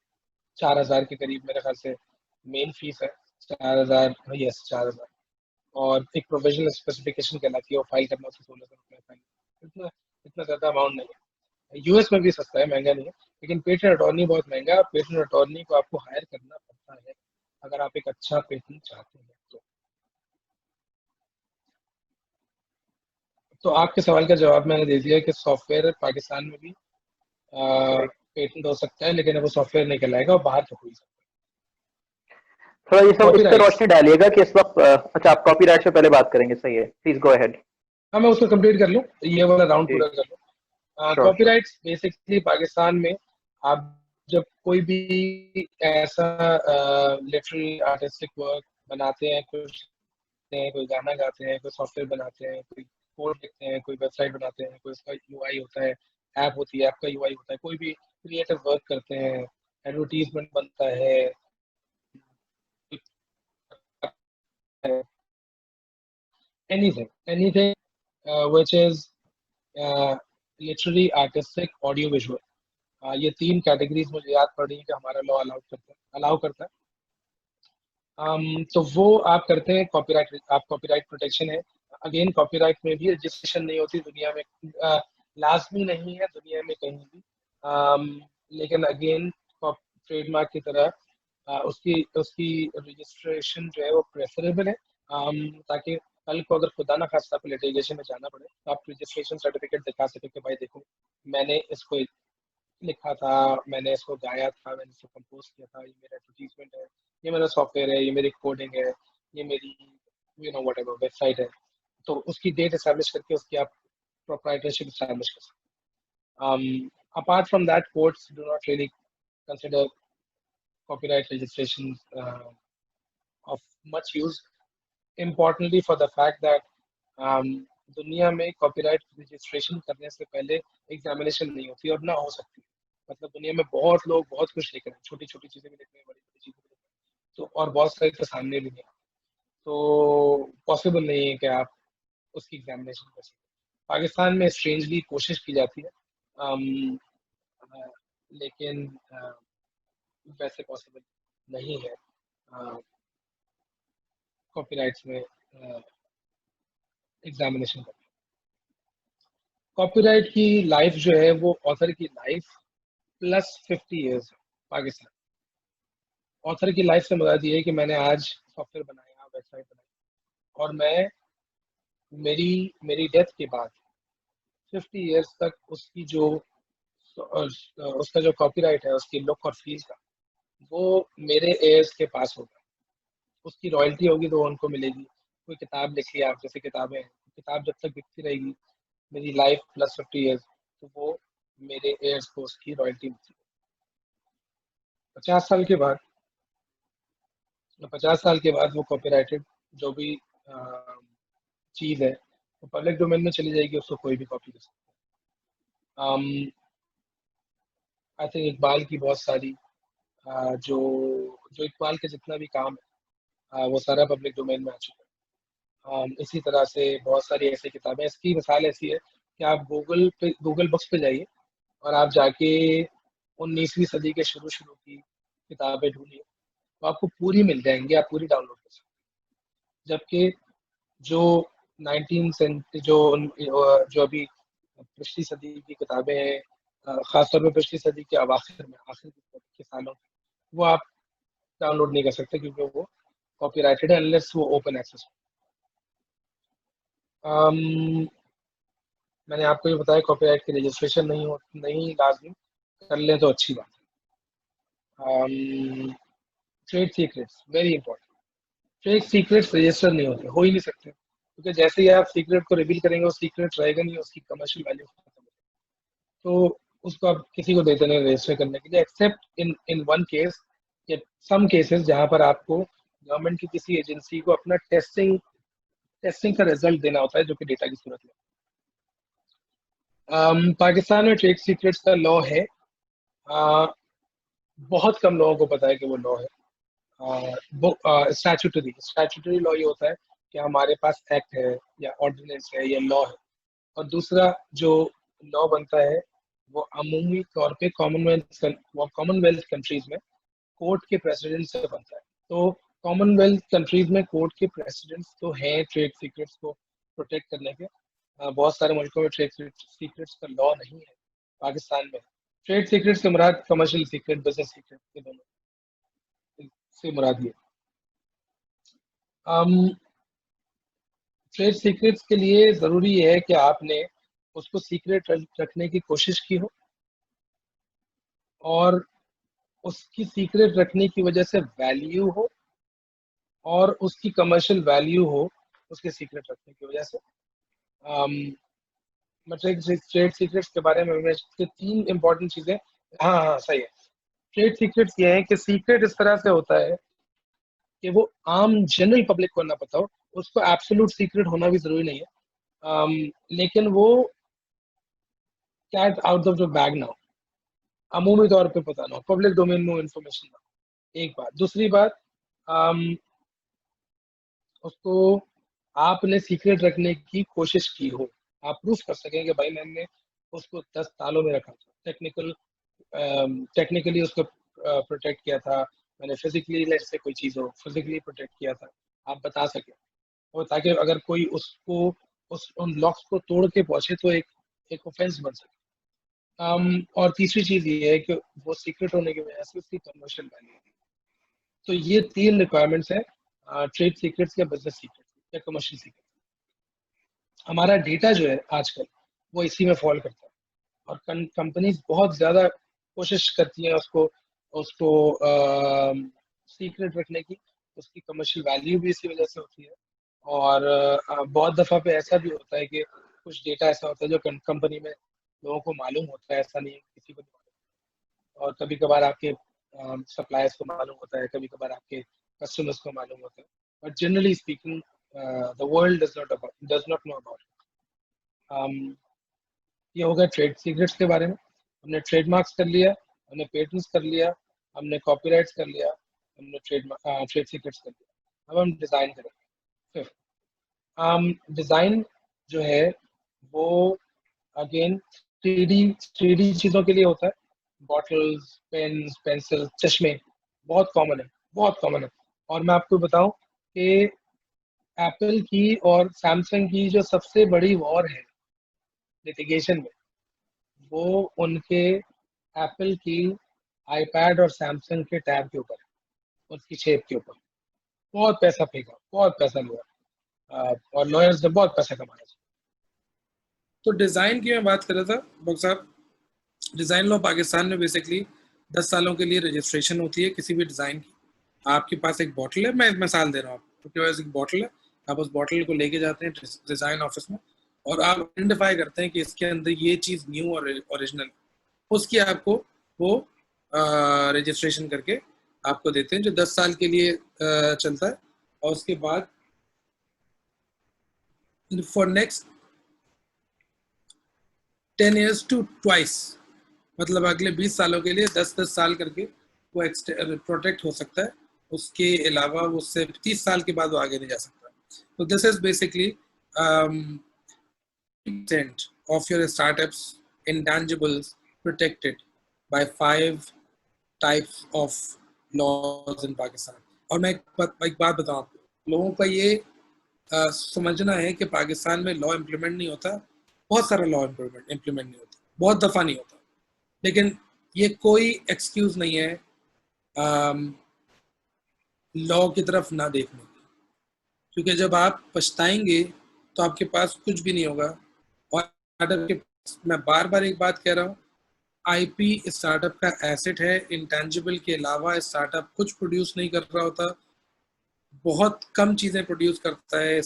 4,000 के करीब मेरे ख्याल से मेन फीस है। 4,000, यस 4,000। और एक प्रोविजनल स्पेसिफिकेशन कहलाती है, वो फाइल करना उससे 16,000 रुपये फाइल। इतना इतना ज़्यादा अमाउंट नहीं है। यूएस में भी सस्ता है, महंगा नहीं है, लेकिन पेटेंट अटॉर्नी बहुत महंगा है। पेटेंट अटॉर्नी को आपको हायर करना पड़ता है अगर आप एक अच्छा पेटेंट चाहते हैं तो आपके सवाल का जवाब मैंने दे दिया कि सॉफ्टवेयर पाकिस्तान में भी पेटेंट हो सकता है, लेकिन वो सॉफ्टवेयर नहीं कहलाएगा, और बाहर तो हो ही सकता थोड़ा ये है। सब इस पे कॉपीराइट्स, रोशनी डालिएगा कि इस वक्त अच्छा आप कॉपीराइट से पहले बात करेंगे, सही है, प्लीज गो अहेड। हाँ मैं उसको कंप्लीट कर लूँ, ये वाला राउंड जी, पूरा कर लूँ। Sure sure. Copyrights basically Pakistan में आप जब कोई भी ऐसा लिटरेरी आर्टिस्टिक वर्क बनाते हैं, कुछ हैं, कोई गाना गाते हैं, कोई सॉफ्टवेयर बनाते हैं, कोई कोड लिखते हैं, कोई वेबसाइट बनाते हैं, कोई उसका यूआई होता है, ऐप होती है, ऐप का यूआई होता है, कोई भी क्रिएटिव वर्क करते हैं, एडवर्टीजमेंट बनता है, anything anything which is literary artistic audio visual, ये तीन कैटेगरीज मुझे याद पड़ रही है कि हमारा लॉ अलाउ करता है। तो वो आप करते हैं कॉपीराइट, आप कॉपीराइट प्रोटेक्शन है। अगेन कॉपीराइट में भी रजिस्ट्रेशन नहीं होती दुनिया में, लाजमी नहीं है दुनिया में कहीं भी। लेकिन अगेन ट्रेडमार्क की तरह उसकी उसकी रजिस्ट्रेशन जो है वो प्रेफरेबल है, ताकि कल को अगर खुदा ना खास्ता को लिटिगेशन में जाना पड़े तो आप रजिस्ट्रेशन सर्टिफिकेट दिखा सके कि भाई देखो मैंने इसको लिखा था, मैंने इसको गाया था, मैंने इसको कंपोज किया था, ये मेरा एडवर्टीजमेंट है, ये मेरा सॉफ्टवेयर है, ये मेरी कोडिंग है, ये मेरी वट एवर वेबसाइट है। तो उसकी डेट इस्टेब्लिश करके उसकी आप प्रोप्राइटरशिप इस्टेब्लिश कर सकते। Apart from that courts do not really consider copyright registration of much use, importantly for the fact that दुनिया में कॉपीराइट रजिस्ट्रेशन करने से पहले एग्जामिनेशन नहीं होती और ना हो सकती। मतलब दुनिया में बहुत लोग बहुत कुछ लिख रहे हैं, छोटी छोटी चीजें भी लिख रहे हैं, बड़ी बड़ी चीजें भी लिख रहे हैं, तो और बहुत सारे के सामने भी नहीं आ, तो पॉसिबल नहीं है कि आप उसकी एग्जामिनेशन कर सकें। पाकिस्तान में स्ट्रेंजली कोशिश की जाती है, लेकिन वैसे पॉसिबल नहीं है कॉपीराइट्स में एग्जामिनेशन करना। कॉपीराइट की लाइफ जो है वो ऑथर की लाइफ प्लस 50 ईयर्स है पाकिस्तान। ऑथर की लाइफ से मुराद ये है कि मैंने आज सॉफ्टवेयर बनाया, वेबसाइट बनाई, और मैं मेरी मेरी डेथ के बाद 50 ईयर्स तक उसकी जो उसका जो कॉपीराइट है, उसकी लुक और फील का, वो मेरे एयर्स के पास होगा। उसकी रॉयल्टी होगी तो उनको मिलेगी। कोई किताब लिखी है, आप जैसे किताबें हैं, किताब जब तक बिकती रहेगी, मेरी लाइफ प्लस 50 ईयर्स, तो वो मेरे एयर्स को उसकी रॉयल्टी मिलती है। 50 साल के बाद, 50 साल के बाद वो कॉपीराइटेड जो भी चीज़ है वो पब्लिक डोमेन में चली जाएगी, उसको कोई भी कॉपी कर सकता है। आई थिंक इकबाल की बहुत सारी जो जो इकबाल के जितना भी काम है वो सारा पब्लिक डोमेन में आ चुका है। इसी तरह से बहुत सारी ऐसी किताबें, इसकी मिसाल ऐसी है कि आप गूगल बुक्स पे जाइए और आप जाके 19वीं सदी के शुरू शुरू की किताबें ढूंढिए तो आपको पूरी मिल जाएंगी, आप पूरी डाउनलोड कर सकते हैं। जबकि जो 19 सेंचुरी जो अभी पिछली सदी की किताबें हैं, खासतौर पर पिछली सदी के अवाखिर में, आखिर के सालों में, वो आप डाउनलोड नहीं कर सकते क्योंकि वो कॉपीराइटेड है अनलेस वो ओपन एक्सेस हो। मैंने आपको ये बताया कॉपीराइट की रजिस्ट्रेशन नहीं लाजमी, कर लें तो अच्छी बात है। Trade secrets very important. Trade secrets register नहीं होते, हो ही नहीं सकते, क्योंकि जैसे ही आप सीक्रेट को रिवील करेंगे वो सीक्रेट रहेगा नहीं, उसकी कमर्शियल वैल्यू खत्म हो जाएगी। तो उसको आप किसी को देते नहीं रजिस्टर करने के लिए, except in one case, some cases जहाँ पर आपको गवर्नमेंट की किसी एजेंसी को अपना टेस्टिंग का रिजल्ट देना होता है, जो कि डेटा की सूरत में। पाकिस्तान में ट्रेड सीक्रेट्स का लॉ है, बहुत कम लोगों को पता है कि वो लॉ है। स्टैट्यूटरी लॉ ये होता है कि हमारे पास एक्ट है या ऑर्डिनेंस है या लॉ है, और दूसरा जो लॉ बनता है वो अमूमी तौर पे कॉमनवेल्थ कंट्रीज में कोर्ट के प्रेसिडेंट से बनता है। तो कॉमनवेल्थ कंट्रीज में कोर्ट के प्रेसिडेंट्स तो हैं ट्रेड सीक्रेट्स को प्रोटेक्ट करने के। बहुत सारे मुल्कों में ट्रेड सीक्रेट्स का लॉ नहीं है, पाकिस्तान में ट्रेड सीक्रेट्स से मुराद कमर्शियल सीक्रेट, बिजनेस सीक्रेट के दोनों से मुराद ये। ट्रेड सीक्रेट्स के लिए ज़रूरी है कि आपने उसको सीक्रेट रखने की कोशिश की हो, और उसकी सीक्रेट रखने की वजह से वैल्यू हो, और उसकी कमर्शियल वैल्यू हो उसके सीक्रेट रखने की वजह से। ट्रेड सीक्रेट्स के बारे में तीन इंपॉर्टेंट चीज़ें। हाँ हाँ सही है। ट्रेड सीक्रेट्स ये है कि सीक्रेट इस तरह से होता है कि वो आम जनरल पब्लिक को ना पता हो, उसको एब्सोल्यूट सीक्रेट होना भी जरूरी नहीं है, लेकिन वो cat out of the bag ना हो, अमूमी तौर पे पता ना हो, पब्लिक डोमेन में इंफॉर्मेशन ना हो। एक बात। दूसरी बात, उसको आपने सीक्रेट रखने की कोशिश की हो, आप प्रूफ कर सकें कि भाई मैंने उसको 10 तालों में रखा था, टेक्निकली उसको प्रोटेक्ट किया था, मैंने फिजिकली लेट्स से कोई चीज़ हो फिजिकली प्रोटेक्ट किया था, आप बता सकें, और ताकि अगर कोई उसको उन लॉक्स को तोड़ के पहुंचे तो एक ऑफेंस बन सके। और तीसरी चीज़ ये है कि वो सीक्रेट होने की वजह से उसकी कमर्शियल वैल्यू है। तो ये तीन रिक्वायरमेंट्स है ट्रेड सीक्रेट्स या बिजनेस सीक्रेट्स या कमर्शियल सीक्रेट। हमारा डेटा जो है आजकल वो इसी में फॉल करता है, और कंपनीज बहुत ज़्यादा कोशिश करती हैं उसको उसको सीक्रेट रखने की। उसकी कमर्शियल वैल्यू भी इसी वजह से होती है, और बहुत दफ़ा पे ऐसा भी होता है कि कुछ डेटा ऐसा होता है जो कंपनी में लोगों को मालूम होता है, ऐसा नहीं है किसी को नहीं मालूम। और कभी कभार आपके सप्लायर्स को मालूम होता है, कभी कभार आपके कस्टमर्स को मालूम होता है, but generally speaking the world does not know about. ये हो गया ट्रेड सीक्रेट्स के बारे में। हमने ट्रेडमार्क्स कर लिया, हमने पेटेंट्स कर लिया, हमने कॉपीराइट्स कर लिया, हमने ट्रेड सीक्रेट्स कर लिया। अब हम डिज़ाइन करेंगे। फिर डिज़ाइन जो है वो अगेन थ्री डी चीज़ों के लिए होता है। बॉटल्स, पेन्स, पेंसिल, चश्मे बहुत कॉमन है, बहुत कॉमन है। और मैं आपको बताऊं कि एप्पल की और सैमसंग की जो सबसे बड़ी वॉर है लिटिगेशन में, वो उनके एप्पल की आईपैड और सैमसंग के टैब के ऊपर है, उसकी शेप के ऊपर। बहुत पैसा फेंका, बहुत पैसा लिया, और लॉयर्स ने बहुत पैसा कमाया। तो डिज़ाइन की मैं बात कर रहा था डॉक्टर साहब। डिज़ाइन लॉ पाकिस्तान में बेसिकली 10 सालों के लिए रजिस्ट्रेशन होती है किसी भी डिज़ाइन की। आपके पास एक बॉटल है, मैं मिसाल दे रहा हूँ, आपके पास एक बॉटल है, आप उस बॉटल को लेके जाते हैं डिज़ाइन ऑफिस में, और आप आइडेंटिफाई करते हैं कि इसके अंदर ये चीज़ न्यू और ओरिजिनल, उसकी आपको वो रजिस्ट्रेशन करके आपको देते हैं, जो 10 साल के लिए चलता है। और उसके बाद for next 10 years to twice, मतलब अगले 20 सालों के लिए 10-10 साल करके वो प्रोटेक्ट हो सकता है। उसके अलावा वो उससे 30 साल के बाद वो आगे नहीं जा सकता। तो this is basically of your startups intangibles protected by 5 types of laws in Pakistan। और मैं एक बात बताऊं आपको, लोगों का ये समझना है कि पाकिस्तान में लॉ इम्प्लीमेंट नहीं होता। बहुत सारा लॉ इम्प्लीमेंट नहीं होता, बहुत दफ़ा नहीं होता, लेकिन ये कोई एक्सक्यूज नहीं है लॉ की तरफ ना देखने की, क्योंकि जब आप पछताएंगे तो आपके पास कुछ भी नहीं होगा। और स्टार्टअप के मैं बार बार एक बात कह रहा हूँ, आईपी स्टार्टअप का एसेट है, इंटेंजिबल के अलावा स्टार्टअप कुछ प्रोड्यूस नहीं कर रहा होता, बहुत कम चीज़ें प्रोड्यूस करता है,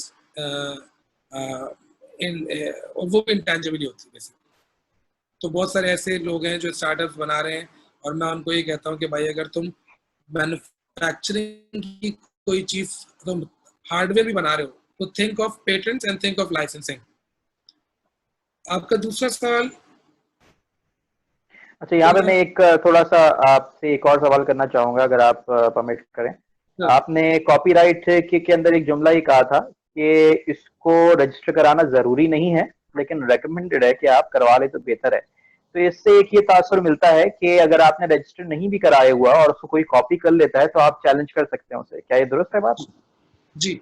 और वो भी इंटेंजिबल होती है। तो बहुत सारे ऐसे लोग हैं जो स्टार्टअप्स बना रहे हैं, और मैं उनको ये कहता हूँ कि भाई अगर तुम मैन्युफैक्चरिंग की कोई चीज, तुम हार्डवेयर भी बना रहे हो, तो think of patents and think of licensing. आपका दूसरा सवाल? अच्छा, यहाँ पे मैं एक थोड़ा सा आपसे एक और सवाल करना चाहूंगा, अगर आप परमिट करें। आपने कॉपीराइट के अंदर एक जुमला ही कहा था कि इसको रजिस्टर कराना जरूरी नहीं है, लेकिन रेकमेंडेड है कि आप करवा ले तो बेहतर है। तो इससे एक ये तासुर मिलता है कि अगर आपने रजिस्टर नहीं भी कराया हुआ और उसको कोई कॉपी कर लेता है तो आप चैलेंज कर सकते हैं उसे। क्या ये दुरुस्त है बात? जी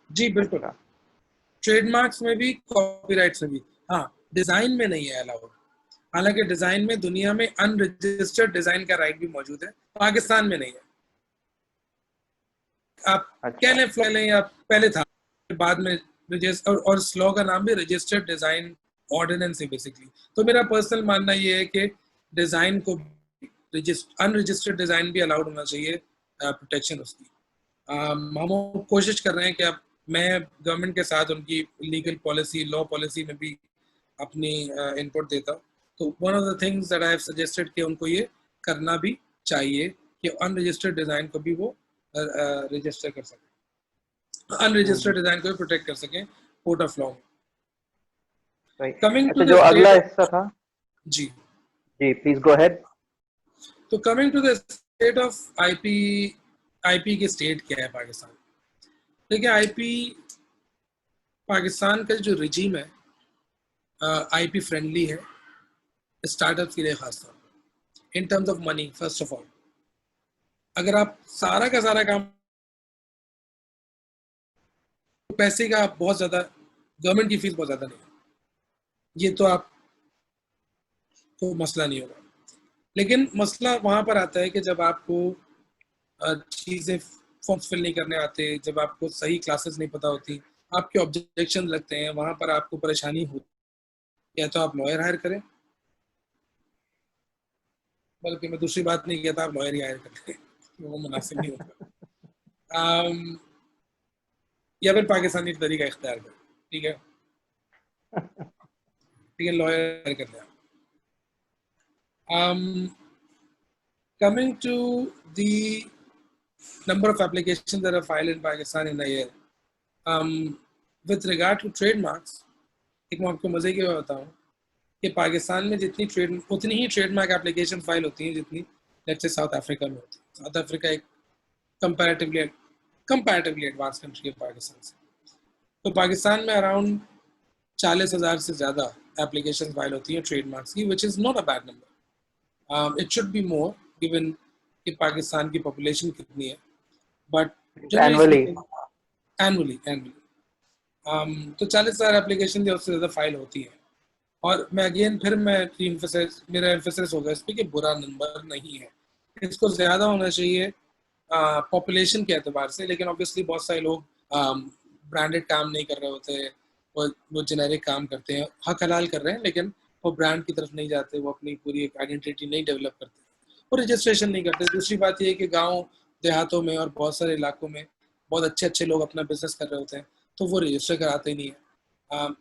जी बिल्कुल। अच्छा। ट्रेडमार्क्स में भी, कॉपीराइट्स में भी। हाँ, डिजाइन में नहीं है अलाउड। हालांकि डिजाइन में दुनिया में अनरजिस्टर्ड डिजाइन का राइट भी मौजूद है, पाकिस्तान में नहीं है। आप कह अच्छा। लें, फ्लॉ लें, या पहले था, बाद में और इस लॉ का नाम भी रजिस्टर्ड डिजाइन ऑर्डिनेंस है बेसिकली। तो मेरा पर्सनल मानना ये है कि डिजाइन को, अनरजिस्टर्ड डिजाइन भी अलाउड होना चाहिए, प्रोटेक्शन उसकी। हम कोशिश कर रहे हैं कि अब मैं गवर्नमेंट के साथ उनकी लीगल पॉलिसी, लॉ पॉलिसी में भी अपनी इनपुट देता हूँ। तो one of the things that I have suggested कि उनको ये करना भी चाहिए कि अनरजिस्टर्ड डिजाइन को भी वो रजिस्टर कर सकें, अनरजिस्टर्ड डिजाइन को भी प्रोटेक्ट कर सकें कोर्ट ऑफ लॉ में। सही। कमिंग टू अच्छा, द जो अगला स्टेट ऑफ, हिस्सा था। जी, जी, प्लीज गो अहेड। तो coming to the state of IP, IP की स्टेट क्या है पाकिस्तान? देखिए, आईपी, पाकिस्तान का जो रिजीम है आईपी फ्रेंडली है स्टार्टअप्स के लिए, खासतौर पर in terms of money. First of all, अगर आप सारा का सारा काम, पैसे का बहुत ज्यादा, गवर्नमेंट की फीस बहुत ज्यादा नहीं है, ये तो आपको मसला नहीं होगा। लेकिन मसला वहां पर आता है कि जब आपको चीजें, फॉर्म्स फिल नहीं करने आते, जब आपको सही क्लासेस नहीं पता होती, आपके ऑब्जेक्शन लगते हैं, वहां पर आपको परेशानी होती। या तो आप लॉयर हायर करें, बल्कि मैं दूसरी बात नहीं कहता, आप लॉयर ही हायर करें, वो मुनासिब नहीं होगा। या फिर पाकिस्तानी तरीका इख्तियार करें, ठीक है, ठीक है, लॉयर हायर कर लिया। Coming to the number of applications that are filed in Pakistan in a year, with regard to trademarks, एक मैं आपको मजे की बात बताऊं कि पाकिस्तान में जितनी उतनी ही ट्रेडमार्क एप्लीकेशन फाइल होती हैं जितनी लेट्स से साउथ अफ्रीका में होती है। साउथ अफ्रीका एक कंपैरेटिवली एडवांस कंट्री है पाकिस्तान से। तो पाकिस्तान में अराउंड 40,000 से ज़्यादा एप्लीकेशन फाइल होती हैं ट्रेडमार्क्स की, which is not a bad number. It should be more given कि पाकिस्तान की पॉपुलेशन कितनी है, but generally annually. Speaking, annually तो 40,000 एप्लीकेशन या उससे ज़्यादा फाइल होती है। और मैं अगेन फिर मैं मेरा एम्फेसिस होगा इस पर कि बुरा नंबर नहीं है, इसको ज़्यादा होना चाहिए पॉपुलेशन के एतबार से। लेकिन ऑब्वियसली बहुत सारे लोग ब्रांडेड काम नहीं कर रहे होते, वो जेनेरिक काम करते हैं, हक हलाल कर रहे हैं, लेकिन वो ब्रांड की तरफ नहीं जाते, वो अपनी पूरी एक आइडेंटिटी नहीं डेवलप करते, वो रजिस्ट्रेशन नहीं करते। दूसरी बात ये है कि गाँव देहातों में और बहुत सारे इलाकों में बहुत अच्छे अच्छे लोग अपना बिजनेस कर रहे होते हैं, तो वो रजिस्टर कराते ही नहीं है।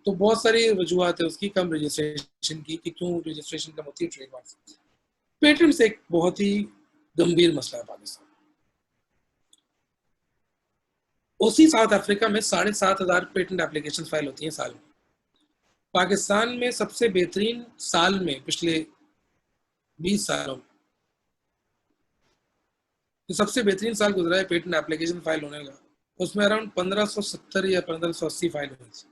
तो बहुत सारी वजूहत है उसकी, कम रजिस्ट्रेशन की, कि क्यों रजिस्ट्रेशन कम होती है ट्रेडमार्क से। पेटेंट्स एक बहुत ही गंभीर मसला है पाकिस्तान। उसी साउथ अफ्रीका में 7,500 पेटेंट एप्लीकेशन फाइल होती हैं साल में। पाकिस्तान में सबसे बेहतरीन साल में पिछले 20 सालों में जो सबसे बेहतरीन साल गुजरा है पेटेंट एप्लीकेशन फाइल होने का, उसमें अराउंड 1570 या 1580 फाइल हुई थी।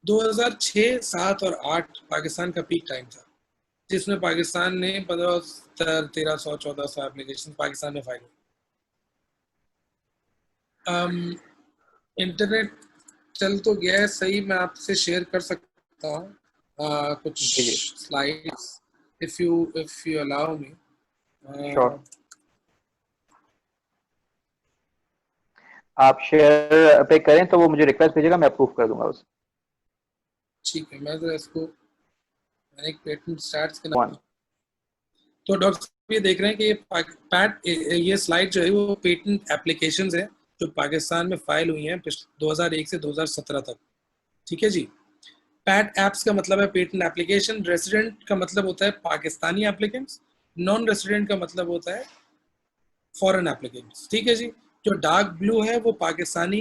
2006, 7 और 8 पाकिस्तान का पीक टाइम था, जिसमें पाकिस्तान ने 1300, 1400 एप्लीकेशन पाकिस्तान में फाइल हुई। इंटरनेट चल तो गया है सही, मैं आपसे शेयर कर सकता हूँ कुछ जी जी, slides, if you allow me. Sure. आप शेयर पे करें तो वो मुझे रिक्वेस्ट भेजेगा, मैं अप्रूव कर दूंगा उसे। ठीक है, मैं तो इसको, मैंने एक पेटेंट स्टार्ट के वन। नाम, तो डॉक्टर साहब ये देख रहे हैं कि ये स्लाइड जो है वो पेटेंट एप्लीकेशंस है जो पाकिस्तान में फाइल हुई हैं 2001 से 2017 तक। ठीक है जी। पैट एप्स का मतलब है पेटेंट एप्लीकेशन, रेसिडेंट का मतलब होता है पाकिस्तानी एप्लीकेंट्स, नॉन रेसिडेंट का मतलब होता है फॉरेन एप्लीकेंट्स। ठीक है जी। जो डार्क ब्लू है वो पाकिस्तानी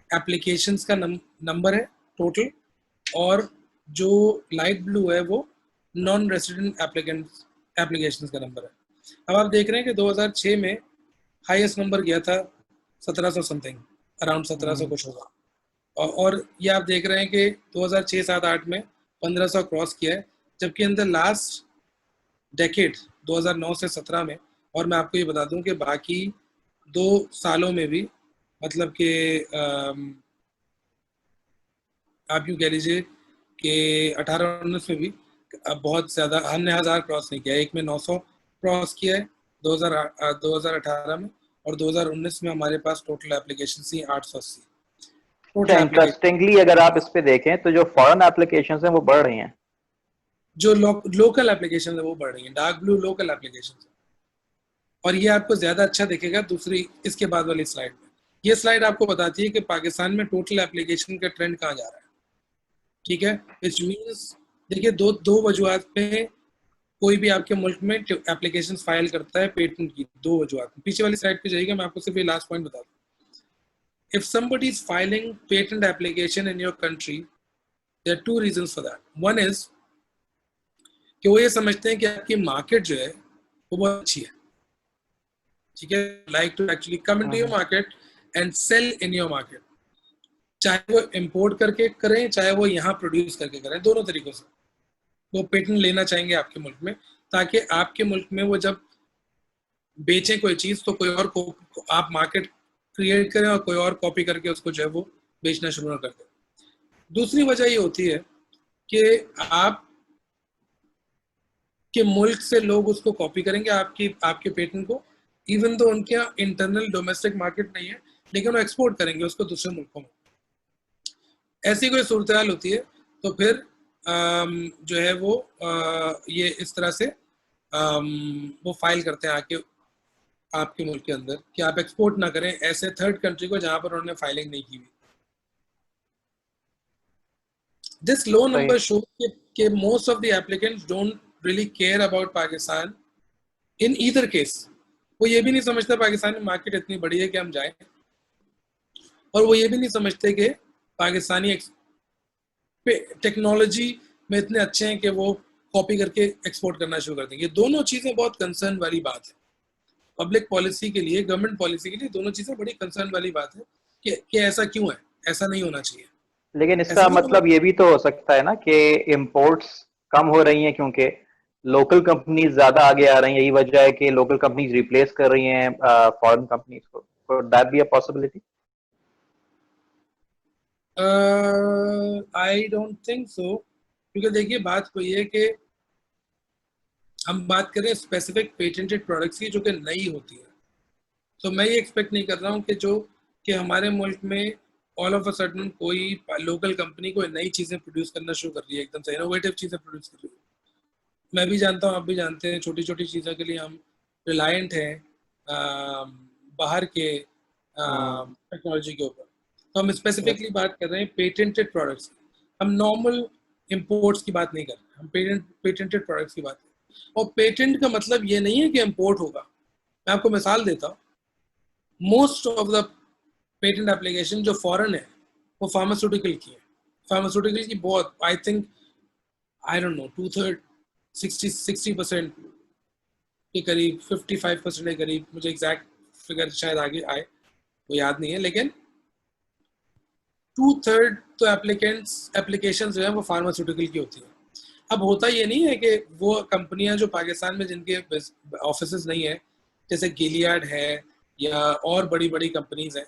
एप्लीकेशंस का नंबर है टोटल, और जो लाइट ब्लू है वो नॉन रेसिडेंट एप्लीकेशंस का नंबर है। अब आप देख रहे हैं कि 2006 में हाईएस्ट नंबर गया था 1700 समथिंग, अराउंड 1700 कुछ होगा, और ये आप देख रहे हैं कि 2006-7-8 में 1500 क्रॉस किया है, जबकि इन द लास्ट डेकेड 2009 से 17 में, और मैं आपको ये बता दूं कि बाकी 2 सालों में भी, मतलब कि आप यूँ कह लीजिए कि 18-19 में भी बहुत ज़्यादा हमने 1000 क्रॉस नहीं किया, एक में 900 क्रॉस किया है 2018 में, और 2019 में हमारे पास टोटल एप्लीकेशन थी 880 अच्छा, टोटल एप्लीकेशन। इंटरेस्टिंगली अगर आप इस पे देखें तो जो फॉरेन एप्लीकेशंस हैं वो बढ़ रही हैं। जो लोकल एप्लीकेशन है वो बढ़ रही है, डार्क ब्लू लोकल एप्लीकेशन, और ये आपको ज्यादा अच्छा दिखेगा दूसरी इसके बाद वाली स्लाइड में। ये स्लाइड आपको बताती है कि पाकिस्तान में टोटल एप्लीकेशन का ट्रेंड कहाँ जा रहा है। ठीक है, विच मीन्स देखिए दो दो वजूहत पे कोई भी आपके मुल्क में एप्लीकेशन फाइल करता है पेटेंट की, 2 वजूहत। पीछे वाली स्लाइड पे जाइएगा, मैं आपको सिर्फ ये लास्ट पॉइंट बता दूं। If somebody is filing patent application in your country, there are 2 reasons for that. One is कि वो ये समझते हैं कि आपकी मार्केट जो है वो बहुत अच्छी है। ठीक है, like to actually come into your market and sell in your market, चाहे वो इंपोर्ट करके करें चाहे वो यहाँ प्रोड्यूस करके करें, दोनों तरीकों से वो पेटेंट लेना चाहेंगे आपके मुल्क में, ताकि आपके मुल्क में वो जब बेचें कोई चीज तो कोई और को आप मार्केट क्रिएट करें और कोई और कॉपी करके उसको जो है वो बेचना शुरू ना कर दे। दूसरी वजह ये होती है कि आप के मुल्क से लोग उसको कॉपी करेंगे आपके पेटेंट को, इवन तो उनके यहाँ इंटरनल डोमेस्टिक मार्केट नहीं है, लेकिन वो एक्सपोर्ट करेंगे उसको दूसरे मुल्कों में। ऐसी कोई सूरत हाल होती है तो फिर जो है वो ये इस तरह से वो फाइल करते हैं आके आपके मुल्क के अंदर कि आप एक्सपोर्ट ना करें ऐसे थर्ड कंट्री को जहां पर उन्होंने फाइलिंग नहीं की हुई। दिस लो सही। नंबर शो कि most of the applicants don't really care about Pakistan in either case. वो ये भी नहीं समझते पाकिस्तान में मार्केट इतनी बड़ी है कि हम जाएं, और वो ये भी नहीं समझते कि पाकिस्तानी टेक्नोलॉजी में इतने अच्छे हैं कि वो कॉपी करके एक्सपोर्ट करना शुरू कर देंगे। दोनों चीज़ें बहुत कंसर्न वाली बात है पब्लिक पॉलिसी के लिए, गवर्नमेंट पॉलिसी के लिए, दोनों चीज़ें बड़ी कंसर्न वाली बात है कि ऐसा क्यों है, ऐसा नहीं होना चाहिए। लेकिन ऐसा इसका नहीं होना, मतलब ये भी तो हो सकता है ना कि इंपोर्ट्स कम हो रही हैं क्योंकि लोकल कंपनीज ज्यादा आगे आ रही हैं, यही वजह है कि लोकल कंपनीज रिप्लेस कर रही हैं फॉरेन कंपनीज को। Could that be a possibility? I don't think so, क्योंकि देखिए बात कोई है कि हम बात करें स्पेसिफिक पेटेंटेड प्रोडक्ट्स की जो कि नई होती है, तो मैं ये एक्सपेक्ट नहीं कर रहा हूँ कि हमारे मुल्क में ऑल ऑफ अ सडन कोई लोकल कंपनी कोई नई चीज़ें प्रोड्यूस करना शुरू कर रही है, एकदम से इनोवेटिव चीज़ें प्रोड्यूस कर रही है। मैं भी जानता हूँ, आप भी जानते हैं, छोटी छोटी चीज़ों के लिए हम रिलायंट हैं बाहर के हम्म। टेक्नोलॉजी के ऊपर। तो हम स्पेसिफिकली बात कर रहे हैं पेटेंटेड प्रोडक्ट्स की, हम नॉर्मल इंपोर्ट्स की बात नहीं कर रहे, हम पेटेंटेड प्रोडक्ट्स की बात कर रहे हैं। और पेटेंट का मतलब ये नहीं है कि इंपोर्ट होगा। मैं आपको मिसाल देता हूँ, most of the patent application जो फॉरेन है वो फार्मास्यूटिकल की है। फार्मास्यूटिकल की बहुत, I think, I don't know, 2/3 60% के करीब, 55% के करीब, मुझे एग्जैक्ट फिगर शायद आगे आए वो याद नहीं है, लेकिन 2/3 तो एप्लीकेशन जो है वो फार्मास्यूटिकल की होती है। अब होता ये नहीं है कि वो कंपनियां जो पाकिस्तान में जिनके ऑफिस नहीं है, जैसे गिलियाड है या और बड़ी बड़ी कंपनीज हैं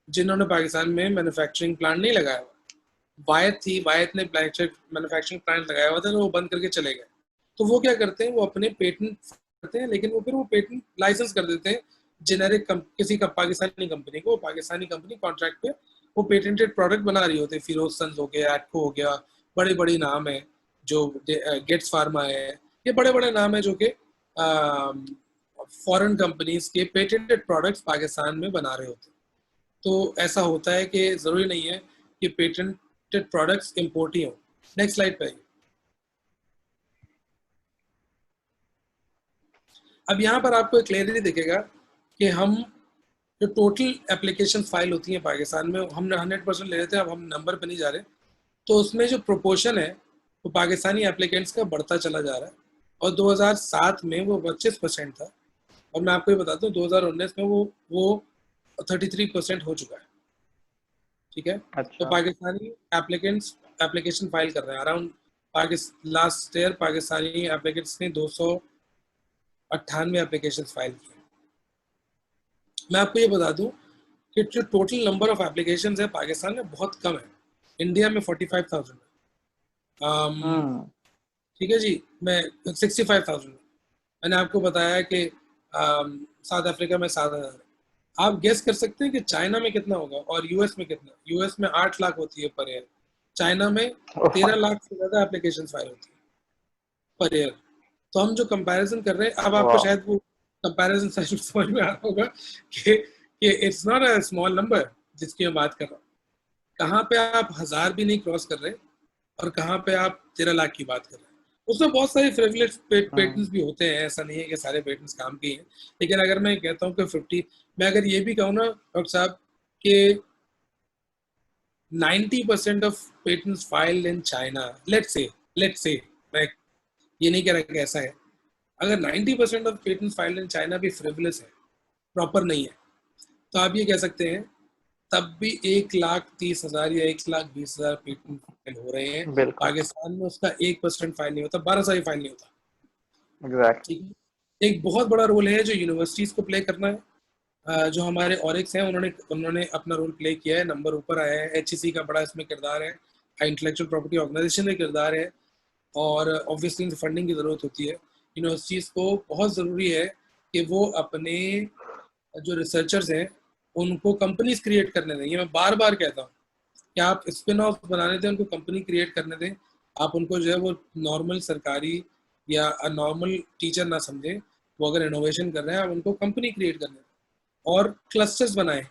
जिन्होंने पाकिस्तान में मैन्युफैक्चरिंग प्लांट नहीं लगाया हुआ। वायद थी, वायद ने मैन्युफैक्चरिंग प्लांट लगाया हुआ था तो वो बंद करके चले गए। तो वो क्या करते हैं, वो अपने पेटेंट करते हैं, लेकिन वो फिर वो पेटेंट लाइसेंस कर देते हैं जेनेरिक किसी का पाकिस्तानी कंपनी को। पाकिस्तानी कंपनी कॉन्ट्रैक्ट पे वो पेटेंटेड प्रोडक्ट बना रही होती है। फिरोज सन्स हो गया, एटको हो गया, बड़े बड़े नाम है जो गेट्स फार्मा है, ये बड़े बड़े नाम है जो कि फॉरेन कंपनीज के पेटेंटेड प्रोडक्ट्स पाकिस्तान में बना रहे होते हैं। तो ऐसा होता है कि ज़रूरी नहीं है कि पेटेंटेड प्रोडक्ट्स इम्पोर्ट ही हों। नेक्स्ट स्लाइड पे आइए। अब यहाँ पर आपको क्लियरली दिखेगा कि हम जो टोटल एप्लीकेशन फाइल होती है पाकिस्तान में, हमने 100% ले रहे थे, अब हम नंबर पे नहीं जा रहे, तो उसमें जो प्रोपोर्शन है वो पाकिस्तानी एप्लीकेंट्स का बढ़ता चला जा रहा है, और 2007 में वो 25% था, और मैं आपको ये बता दूं 2019 में वो 33% हो चुका है। ठीक है, तो अच्छा। पाकिस्तानी एप्लीकेंट्स एप्लीकेशन फाइल कर रहे हैं around, last year Pakistani applicants ने 298 एप्लीकेशन फाइल किए। मैं आपको ये बता दूं कि जो टोटल नंबर ऑफ एप्लीकेशन है पाकिस्तान में बहुत कम है, इंडिया में 45,000 है। ठीक है जी, मैं 65,000, मैंने आपको बताया कि साउथ अफ्रीका में 7,000। आप गेस कर सकते हैं कि चाइना में कितना होगा और यूएस में कितना। यूएस में 8 लाख होती है पर ईयर, चाइना में 13 लाख से ज्यादा एप्लीकेशन फाइल होती है पर ईयर। तो हम जो कंपैरिजन कर रहे हैं, अब आपको शायद वो कंपैरिजन समझ में आ रहा होगा कि it's not a small number जिसकी मैं बात कर रहा हूँ। कहाँ पे आप 1000 भी नहीं क्रॉस कर रहे और कहाँ पे आप 13 लाख की बात कर रहे हैं। उसमें बहुत सारे फ्रिविलेज पेटेंट्स भी होते हैं, ऐसा नहीं है कि सारे पेटेंट्स काम के हैं, लेकिन अगर मैं कहता हूँ कि 50, मैं अगर ये भी कहूँ ना डॉक्टर साहब कि 90% of patents filed in China, let's say, मैं ये नहीं कह रहा कि ऐसा है, अगर 90% of patents filed in China भी फ्रिवलेस है, प्रॉपर नहीं है, तो आप ये कह सकते हैं तब भी 1,30,000 या 1,20,000 पेटेंट फाइल हो रहे हैं। बिल्कुल। पाकिस्तान में उसका 1% फाइल नहीं होता, 12 ही फाइल नहीं होता। एग्जैक्ट। ठीक है, एक बहुत बड़ा रोल है जो यूनिवर्सिटीज को प्ले करना है। जो हमारे ऑरिक्स हैं उन्होंने अपना रोल प्ले किया है, नंबर ऊपर आया है। एचईसी का बड़ा इसमें किरदार है, इंटेलेक्चुअल प्रॉपर्टी ऑर्गेनाइजेशन का किरदार है, और ऑब्वियसली फंडिंग की जरूरत होती है। यूनिवर्सिटीज को बहुत ज़रूरी है कि वो अपने जो रिसर्चर्स हैं उनको कंपनीज क्रिएट करने दें। ये मैं बार बार कहता हूँ कि आप स्पिन ऑफ बनाने दें, उनको कंपनी क्रिएट करने दें। आप उनको जो है वो नॉर्मल सरकारी या नॉर्मल टीचर ना समझें, वो अगर इनोवेशन कर रहे हैं आप उनको कंपनी क्रिएट करने दें, और क्लस्टर्स बनाएं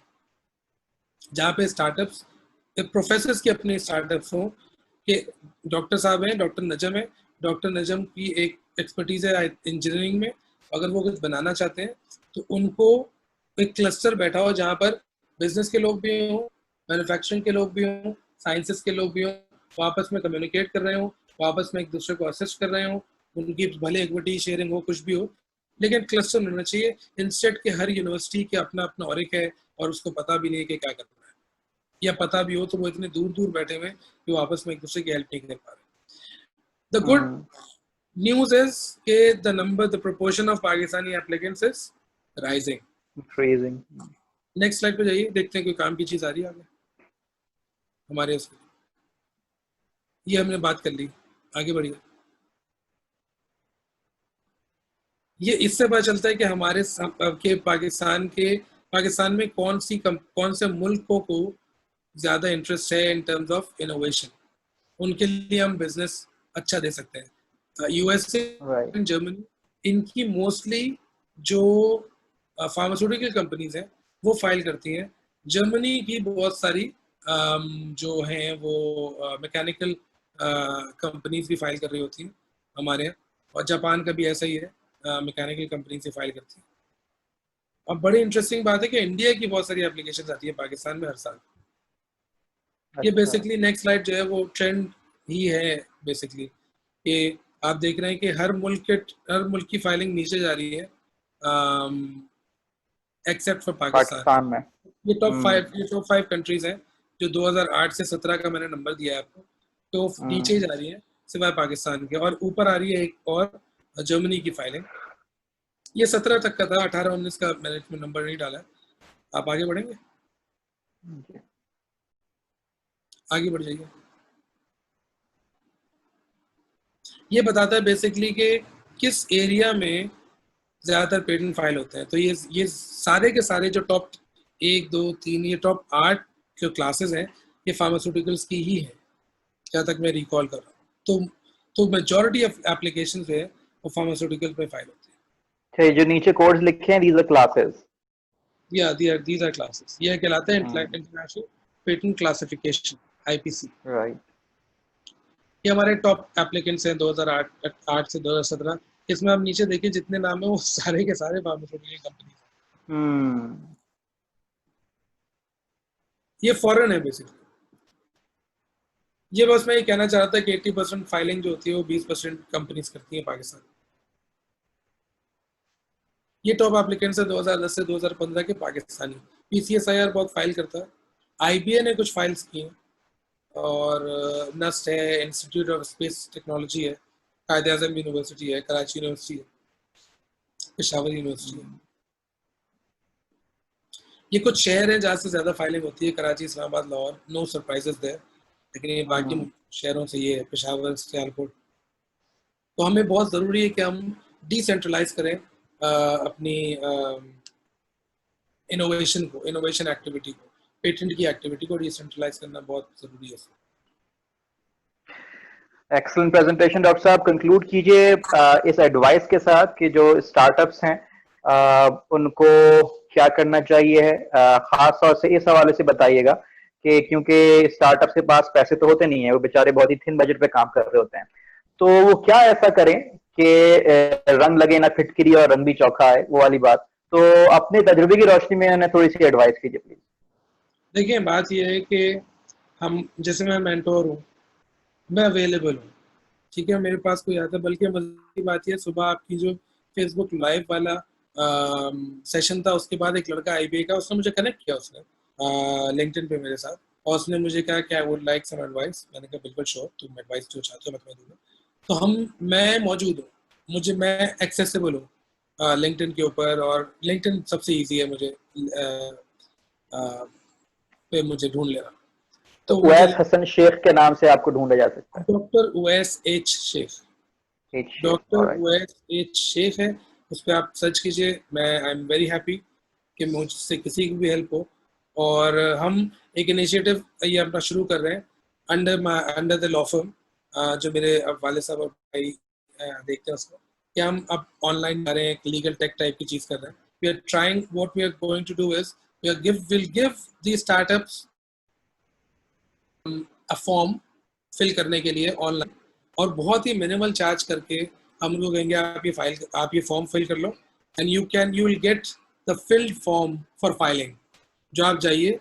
जहाँ पे स्टार्टअप्स, प्रोफेसर्स के अपने स्टार्टअप्स हों। कि डॉक्टर साहब हैं, डॉक्टर नजम है, डॉक्टर नजम की एक एक्सपर्टीज है इंजीनियरिंग में, अगर वो कुछ बनाना चाहते हैं तो उनको एक क्लस्टर बैठा हो जहाँ पर बिजनेस के लोग भी हों, मैन्युफैक्चरिंग के लोग भी हों, साइंसेस के लोग भी हों, वो आपस में कम्युनिकेट कर रहे हों, वो आपस में एक दूसरे को असिस्ट कर रहे हों, उनकी भले इक्विटी शेयरिंग हो, कुछ भी हो, लेकिन क्लस्टर होना चाहिए। इंस्टेड के हर यूनिवर्सिटी के अपना अपना ऑरिक है और उसको पता भी नहीं है कि क्या करना है, या पता भी हो तो वो इतने दूर दूर बैठे हुए कि वो आपस में एक दूसरे की हेल्प नहीं कर पा रहे। द गुड न्यूज इज के the proportion of Pakistani applicants is rising. Increasing. Next slide पे जाइए, देखते हैं कोई काम की चीज आ रही है आगे हमारे उसमें। ये हमने बात कर ली, आगे बढ़िए। ये इससे पता चलता है कि हमारे के पाकिस्तान में कौन से मुल्कों को ज्यादा इंटरेस्ट है इन टर्म्स ऑफ इनोवेशन, उनके लिए हम बिजनेस अच्छा दे सकते हैं। USA right. एंड जर्मनी, इनकी मोस्टली जो फार्मास्यूटिकल कंपनीज हैं वो फाइल करती हैं। जर्मनी की बहुत सारी जो हैं वो मैकेनिकल कंपनीज भी फाइल कर रही होती हैं हमारे यहाँ, और जापान का भी ऐसा ही है, मैकेनिकल कंपनी से फाइल करती है। अब बड़ी इंटरेस्टिंग बात है कि इंडिया की बहुत सारी एप्लीकेशन आती है पाकिस्तान में हर साल। ये अच्छा। बेसिकली नेक्स्ट स्लाइड जो है वो ट्रेंड ही है बेसिकली, कि आप देख रहे हैं कि हर मुल्क की फाइलिंग नीचे जा रही है एक्सेप्ट फॉर पाकिस्तान। पाकिस्तान में। ये टॉप फाइव कंट्रीज हैं जो 2008 से 17 का मैंने नंबर दिया है आपको, तो नीचे ही जा रही है सिवाय पाकिस्तान के, और ऊपर आ रही है एक और जर्मनी की फाइलिंग। ये 17 तक का था, 18-19 का मैंने इसमें नंबर नहीं डाला है। आप आगे बढ़ेंगे, आगे बढ़ जाइए। ये बताता है बेसिकली कि किस एरिया में ज्यादातर पेटेंट फाइल होते हैं। तो ये सारे के सारे जो टॉप 1, 2, 3, ये टॉप 8 जो क्लासेस हैं ये फार्मास्यूटिकल्स की ही है, जहाँ तक मैं रिकॉल कर रहा हूँ। तो मेजॉरिटी ऑफ एप्लीकेशन जो है वो फार्मास्यूटिकल पे फाइल होती है। अच्छा, जो नीचे कोड्स लिखे हैं, these are classes. या these are classes, ये कहलाता है international patent classification, IPC. Right. ये हमारे टॉप एप्लीकेंट्स हैं 2008 से 2017। इसमें आप नीचे देखिए जितने नाम है वो सारे के सारे फार्मास्यूटिकल कंपनी। हम्म। ये फॉरेन है बेसिकली। ये बस मैं ये कहना चाह रहा था कि 80% फाइलिंग जो होती है वो 20% कंपनीज करती हैं पाकिस्तान। ये टॉप एप्लीकेंट्स है 2010 से 2015 के पाकिस्तानी। पीसीएसआईआर बहुत फाइल करता है। आईबीए ने कुछ फाइल्स की हैं, और नस्ट है, इंस्टीट्यूट ऑफ स्पेस टेक्नोलॉजी है, कायद आजम यूनिवर्सिटी है, कराची यूनिवर्सिटी है, पेशावर यूनिवर्सिटी है। ये कुछ शहर हैं जहाँ से ज़्यादा फाइलिंग होती है, Karachi, Islamabad, Lahore, no surprises there. लेकिन ये बाकी हम्म। शहरों से ये है, पेशावर, सियालकोट। तो हमें बहुत ज़रूरी है कि हम डिसेंट्रलाइज करें अपनी इनोवेशन को, इनोवेशन एक्टिविटी को, पेटेंट की एक्टिविटी को डिसेंट्रलाइज करना बहुत ज़रूरी है। एक्सलेंट प्रेजेंटेशन डॉक्टर साहब। कंक्लूड कीजिए इस एडवाइस के साथ कि जो स्टार्टअप्स हैं उनको क्या करना चाहिए, खास तौर से इस हवाले से बताइएगा कि क्योंकि स्टार्टअप्स के पास पैसे तो होते नहीं है, वो बेचारे बहुत ही थिन बजट पे काम कर रहे होते हैं, तो वो क्या ऐसा करें कि रंग लगे ना फिटकिरी और रंग भी चौखा है, वो वाली बात। तो अपने तजुर्बे की रोशनी में उन्हें थोड़ी सी एडवाइस कीजिए प्लीज। देखिए बात यह है कि हम, जैसे मैं मेंटोर हूँ, मैं अवेलेबल हूँ, ठीक है, मेरे पास कोई आता है। बल्कि मजे की बात यह, सुबह आपकी जो फेसबुक लाइव वाला सेशन था, उसके बाद एक लड़का आईबीए का, उसने मुझे कनेक्ट किया, उसने लिंक्डइन पे मेरे साथ, और उसने मुझे कहा कि I would like some advice. मैंने कहा बिल्कुल श्योर, तुम एडवाइस जो चाहते हो मैं तुम्हें दूंगा। तो मैं मौजूद हूँ, मैं एक्सेसिबल हूँ लिंक्डइन के ऊपर, और लिंक्डइन सबसे ईजी है मुझे पे मुझे ढूंढ लेना। तो तो मुझे उवैस हसन शेख के नाम से आपको ढूंढा जा सकता डॉक्टर उवैस एच शेख, है। एक Sheikh, doctor alright. Uwais H Sheikh है। उस पर आप सर्च कीजिए। मैं आई एम वेरी हैप्पी कि मुझसे किसी की भी हेल्प हो। और हम एक इनिशिएटिव ये अपना शुरू कर रहे हैं अंडर द लॉ फर्म, जो मेरे अब वाले साहब और भाई देखते हैं उसको, कि हम अब ऑनलाइन जा रहे हैं, एक लीगल टेक टाइप की चीज़ कर रहे हैं। We are trying, what we are going to do is will give the startups a form fill करने के लिए ऑनलाइन, और बहुत ही मिनिमल चार्ज करके हम उनको कहेंगे आप ये फॉर्म फिल कर लो, and you will get the filled form for filing, जो आप जाइए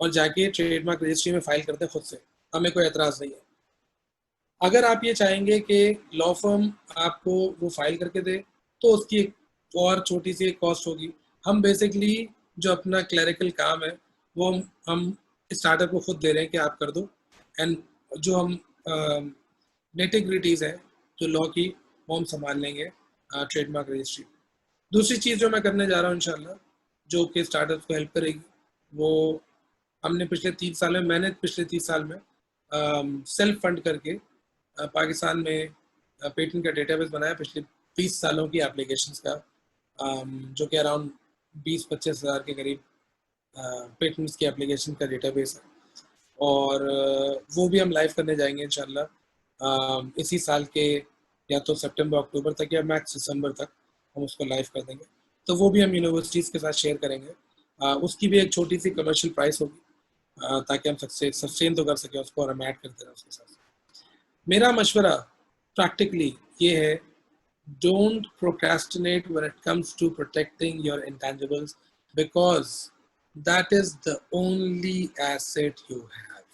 और जाके ट्रेडमार्क रजिस्ट्री में फाइल करते हैं खुद से। हमें कोई एतराज़ नहीं है। अगर आप ये चाहेंगे कि लॉ फर्म आपको वो फाइल करके दे, तो उसकी एक और छोटी सी एक कॉस्ट होगी। हम बेसिकली जो अपना क्लरिकल काम है वो हम स्टार्टअप को खुद दे रहे हैं कि आप कर दो, एंड जो हम नेटिग्रिटीज़ हैं जो लॉ की, वो हम संभाल लेंगे ट्रेडमार्क रजिस्ट्री। दूसरी चीज़ जो मैं करने जा रहा हूँ इंशाल्लाह, जो कि स्टार्टअप को हेल्प करेगी, वो हमने मैंने पिछले 30 साल में सेल्फ फंड करके पाकिस्तान में पेटेंट का डेटाबेस बनाया, पिछले 20 सालों की एप्लीकेशंस का, जो कि अराउंड 20-25 हज़ार के करीब पेटेंट्स की एप्लीकेशन का डेटाबेस है। और वो भी हम लाइव करने जाएंगे इंशाल्लाह इसी साल के, या तो सितंबर अक्टूबर तक, या मैक्स दिसंबर तक हम उसको लाइव कर देंगे। तो वो भी हम यूनिवर्सिटीज़ के साथ शेयर करेंगे। उसकी भी एक छोटी सी कमर्शियल प्राइस होगी, ताकि हम सस्टेन तो कर सकें उसको, और हम ऐड करते रहें उसके साथ। मेरा मशवरा प्रैक्टिकली ये है, don't procrastinate when it comes to protecting your intangibles, because that is the only asset you have.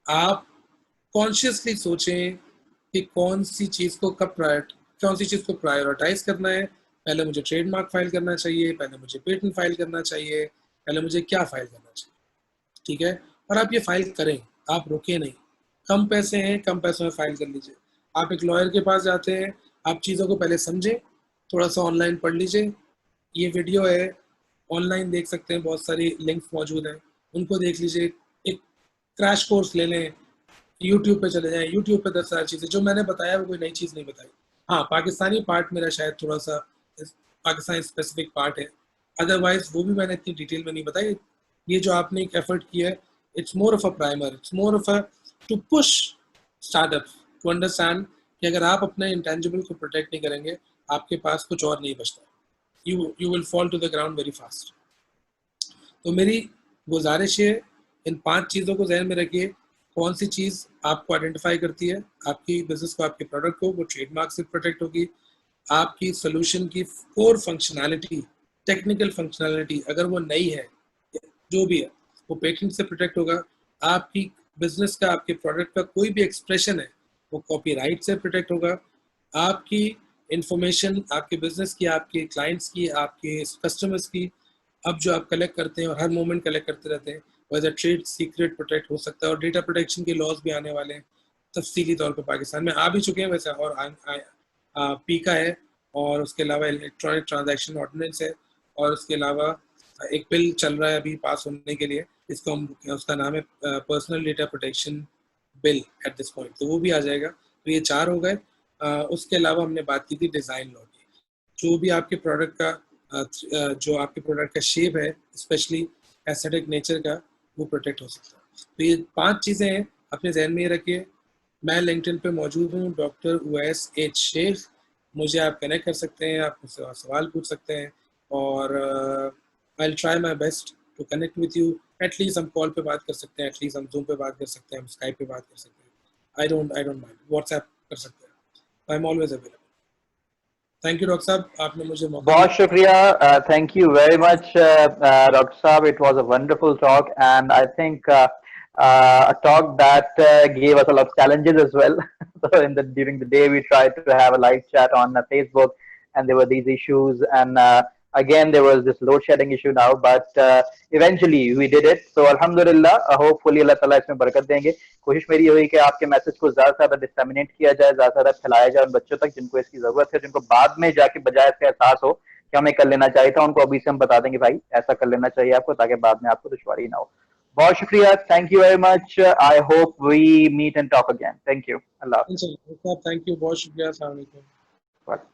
आप कॉन्शियसली सोचें कि कौन सी चीज़ को प्रायोरिटाइज करना है। पहले मुझे ट्रेडमार्क फाइल करना चाहिए, पहले मुझे पेटेंट फाइल करना चाहिए, पहले मुझे क्या फाइल करना चाहिए, ठीक है। और आप ये फाइल करें, आप रुके नहीं। कम पैसे हैं, कम पैसों में फाइल कर लीजिए। आप एक लॉयर के पास जाते हैं, आप चीज़ों को पहले समझें, थोड़ा सा ऑनलाइन पढ़ लीजिए। ये वीडियो है, ऑनलाइन देख सकते हैं, बहुत सारी लिंक्स मौजूद हैं, उनको देख लीजिए। एक क्रैश कोर्स ले लें, यूट्यूब पे चले जाएं, यूट्यूब पे 10 सारी चीज़ें जो मैंने बताया वो कोई नई चीज़ नहीं बताई। हाँ, पाकिस्तानी पार्ट मेरा शायद थोड़ा सा पाकिस्तानी स्पेसिफिक पार्ट है, अदरवाइज वो भी मैंने इतनी डिटेल में नहीं बताई। ये जो आपने एक एफर्ट किया है, it's more of a primer, it's more of a to push startup to understand कि अगर आप अपने इंटेंजिबल को प्रोटेक्ट नहीं करेंगे, आपके पास कुछ और नहीं बचता। You will fall to the ground very fast. तो मेरी गुजारिश है, इन 5 चीज़ों को जहन में रखिए। कौन सी चीज़ आपको आइडेंटिफाई करती है, आपकी बिजनेस को, आपके प्रोडक्ट को, वो ट्रेडमार्क से प्रोटेक्ट होगी। आपकी सोल्यूशन की कोर फंक्शनैलिटी, टेक्निकल फंक्शनैलिटी अगर वो नई है, जो भी है, वो पेटेंट से प्रोटेक्ट होगा। आपकी बिजनेस का, आपके प्रोडक्ट का कोई भी एक्सप्रेशन है, वो कॉपीराइट से प्रोटेक्ट होगा। आपकी इंफॉर्मेशन, आपके बिजनेस की, आपके क्लाइंट्स की, आपके कस्टमर्स की, अब जो आप कलेक्ट करते हैं और हर मोमेंट कलेक्ट करते रहते हैं, वैसे ट्रेड सीक्रेट प्रोटेक्ट हो सकता है। और डेटा प्रोटेक्शन के लॉज भी आने वाले हैं तफसीली तौर पर, पाकिस्तान में आ भी चुके हैं वैसे, और पीका है, और उसके अलावा इलेक्ट्रॉनिक ट्रांजैक्शन ऑर्डिनेंस है, और उसके अलावा एक बिल चल रहा है अभी पास होने के लिए, इसको हम, उसका नाम है personal data protection bill at this point, तो वो भी आ जाएगा। तो ये 4 हो गए। उसके अलावा हमने बात की थी डिज़ाइन लॉ की। जो भी आपके प्रोडक्ट का जो आपके प्रोडक्ट का शेप है, स्पेशली एस्थेटिक नेचर का, वो प्रोटेक्ट हो सकता है। तो ये 5 चीज़ें हैं, अपने जहन में ये रखिए। मैं लिंक्डइन पे मौजूद हूँ, डॉक्टर उवैस एच शेख। मुझे आप कनेक्ट कर सकते हैं, आप मुझसे सवाल पूछ सकते हैं, और I will try my best to connect with you. At least हम कॉल पे बात कर सकते हैं, एटलीस्ट हम जूम पे बात कर सकते हैं, हम स्काइप पे बात कर सकते हैं। आई डोंट माइंड, व्हाट्सएप कर सकते हैं। I am always available. Thank you doctor साहब, आपने मुझे मौका बहुत दिया। शुक्रिया, thank you very much doctor साहब, it was a wonderful talk and I think a talk that gave us a lot of challenges as well. So during the day we tried to have a live chat on Facebook and there were these issues, and again there was this load shedding issue now, but eventually we did it. So alhamdulillah, hopefully Allah Taala इसमें बरकत देंगे। कोशिश मेरी हुई कि आपके message को ज्यादा से ज्यादा डिसमिनेट किया जाए, ज्यादा से ज्यादा फैलाया जाए उन बच्चों तक जिनको इसकी जरूरत है, जिनको बाद में जाके बजाय इसका एहसास हो कि हमें कर लेना चाहिए था, उनको अभी से हम बता देंगे भाई ऐसा कर लेना चाहिए आपको, ताकि बाद में आपको दुश्वारी ना हो। बहुत शुक्रिया, thank you very much, I hope we meet and talk again, thank you, Allah thank you, बहुत शुक्रिया, अस्सलाम वालेकुम। हाफिज।